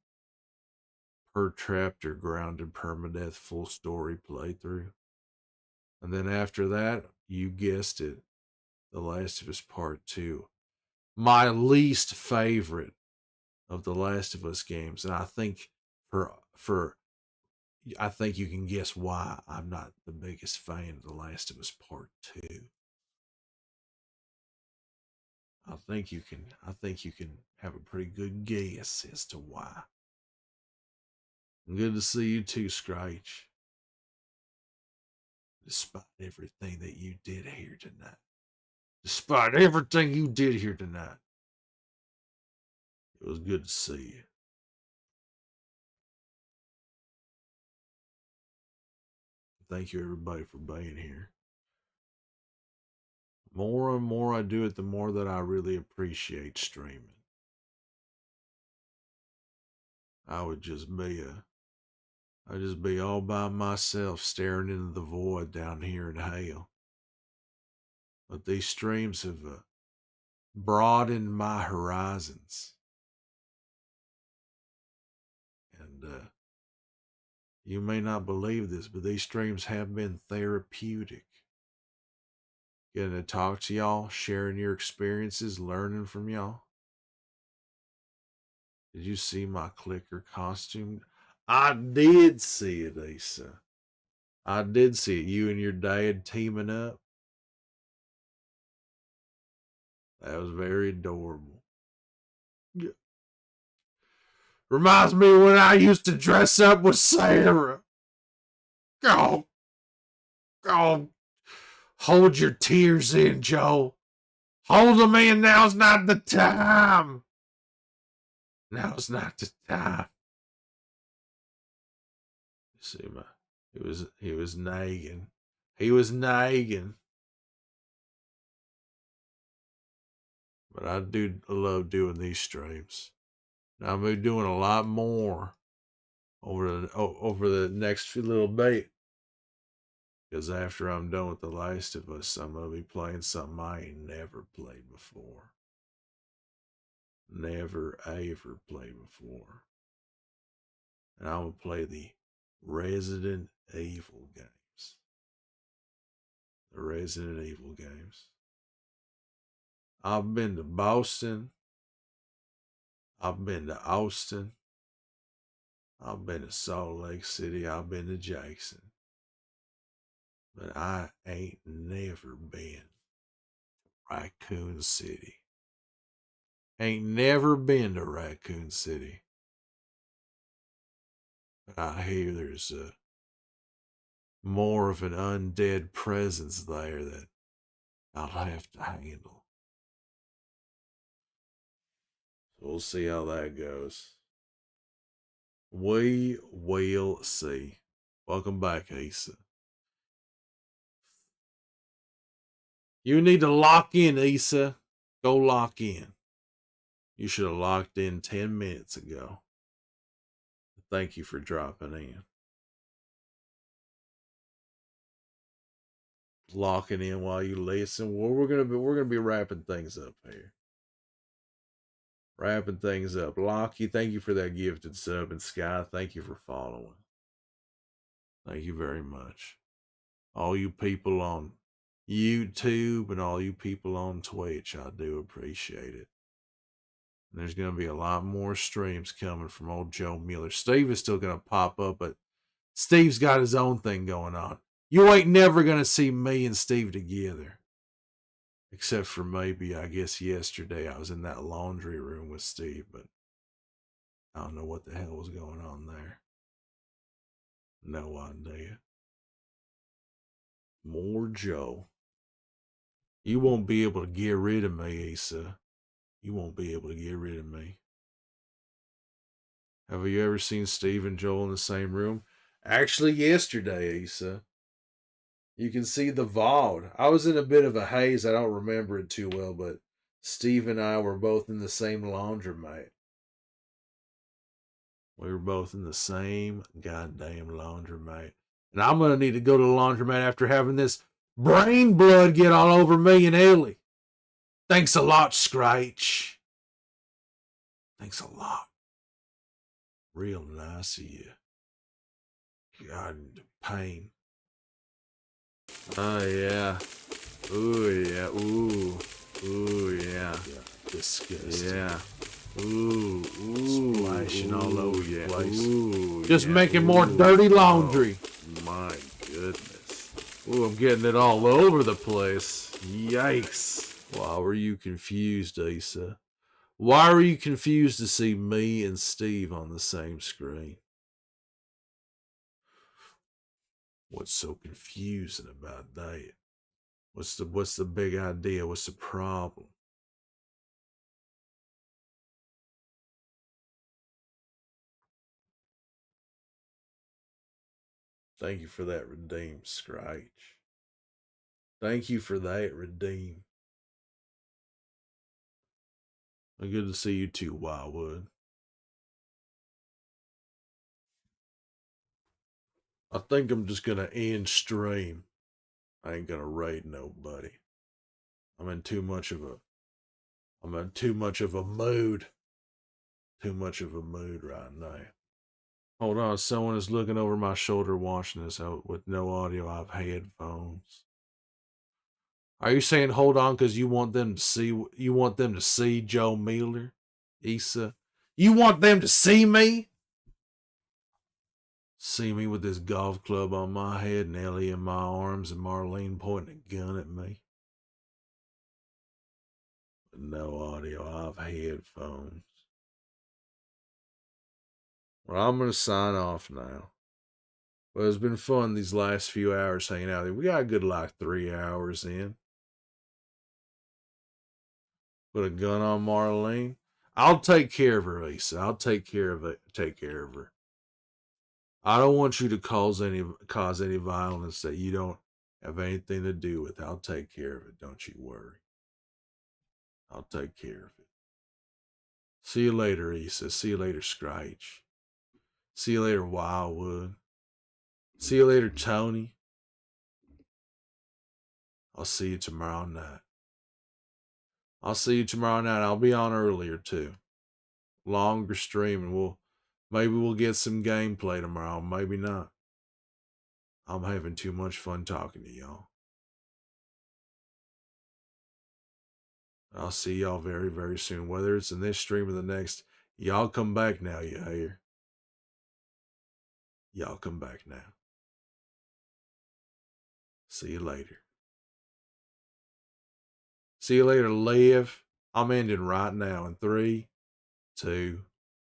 Per trapped or grounded permadeath full story playthrough. And then after that, you guessed it, The Last of Us Part 2. My least favorite of the Last of Us games. And I think I think you can guess why I'm not the biggest fan of The Last of Us Part 2. I think you can have a pretty good guess as to why. Good to see you too, Scratch. Despite everything that you did here tonight. Despite everything you did here tonight. It was good to see you. Thank you everybody for being here. More and more I do it, the more that I really appreciate streaming. I'd just be all by myself staring into the void down here in hell. But these streams have broadened my horizons. And you may not believe this, but these streams have been therapeutic. Getting to talk to y'all, sharing your experiences, learning from y'all. Did you see my clicker costume? I did see it, Asa. I did see it. You and your dad teaming up. That was very adorable. Yeah. Reminds me when I used to dress up with Sarah. Go. Hold your tears in, Joe. Hold them in. Now's not the time. Now's not the time. You see he was nagging. He was nagging. But I do love doing these streams. Now I'm gonna be doing a lot more over the next few little bit. Because after I'm done with The Last of Us, I'm gonna be playing something I ain't never played before. Never ever played before. And I'm gonna play the Resident Evil games. The Resident Evil games. I've been to Boston. I've been to Austin. I've been to Salt Lake City. I've been to Jackson. But I ain't never been to Raccoon City. Ain't never been to Raccoon City. But I hear there's more of an undead presence there that I'll have to handle. So we'll see how that goes. We will see. Welcome back, Asa. You need to lock in, Asa. Go lock in. You should have locked in 10 minutes ago. Thank you for dropping in. Locking in while you listen. Well, we're gonna be wrapping things up here. Wrapping things up. Lockie, thank you for that gifted sub, and Sky, thank you for following. Thank you very much. All you people on YouTube and all you people on Twitch, I do appreciate it. And there's going to be a lot more streams coming from old Joe Mueller. Steve is still going to pop up, but Steve's got his own thing going on. You ain't never going to see me and Steve together. Except for maybe, I guess, yesterday I was in that laundry room with Steve, but I don't know what the hell was going on there. No idea. More Joe. You won't be able to get rid of me, Asa. You won't be able to get rid of me. Have you ever seen Steve and Joel in the same room? Actually, yesterday, Asa. You can see the VOD. I was in a bit of a haze. I don't remember it too well, but Steve and I were both in the same laundromat. We were both in the same goddamn laundromat. And I'm going to need to go to the laundromat after having this brain blood get all over me and Ellie. Thanks a lot, Scratch. Thanks a lot. Real nice of you. God, pain. Oh, yeah. Ooh, yeah. Ooh. Ooh, yeah. Disgusting. Yeah. Ooh, ooh. Splashing all over the place. Ooh, Just yeah. making more dirty laundry. Oh, my goodness. Ooh, I'm getting it all over the place. Yikes. Why were you confused, Asa? Why were you confused to see me and Steve on the same screen? What's so confusing about that? What's the big idea? What's the problem? Thank you for that redeem, Scratch. Thank you for that redeem. Good to see you too, Wildwood. I think I'm just gonna end stream. I ain't gonna raid nobody. I'm in too much of a mood. Too much of a mood right now. Hold on, someone is looking over my shoulder watching this with no audio. I have headphones. Are you saying hold on because you want them to see Joe Miller, Issa? You want them to see me? See me with this golf club on my head and Ellie in my arms and Marlene pointing a gun at me? With no audio, I have headphones. Well, I'm going to sign off now. Well, it's been fun these last few hours hanging out here. We got a good 3 hours in. Put a gun on Marlene. I'll take care of her, Lisa. I'll take care of her. I don't want you to cause any violence that you don't have anything to do with. I'll take care of it. Don't you worry. I'll take care of it. See you later, Issa. See you later, Scratch. See you later, Wildwood. See you later, Tony. I'll see you tomorrow night. I'll be on earlier too. Longer stream, and maybe we'll get some gameplay tomorrow. Maybe not. I'm having too much fun talking to y'all. I'll see y'all very, very soon. Whether it's in this stream or the next, y'all come back now, you hear? Y'all come back now. See you later. See you later, Liv. I'm ending right now in 3, 2,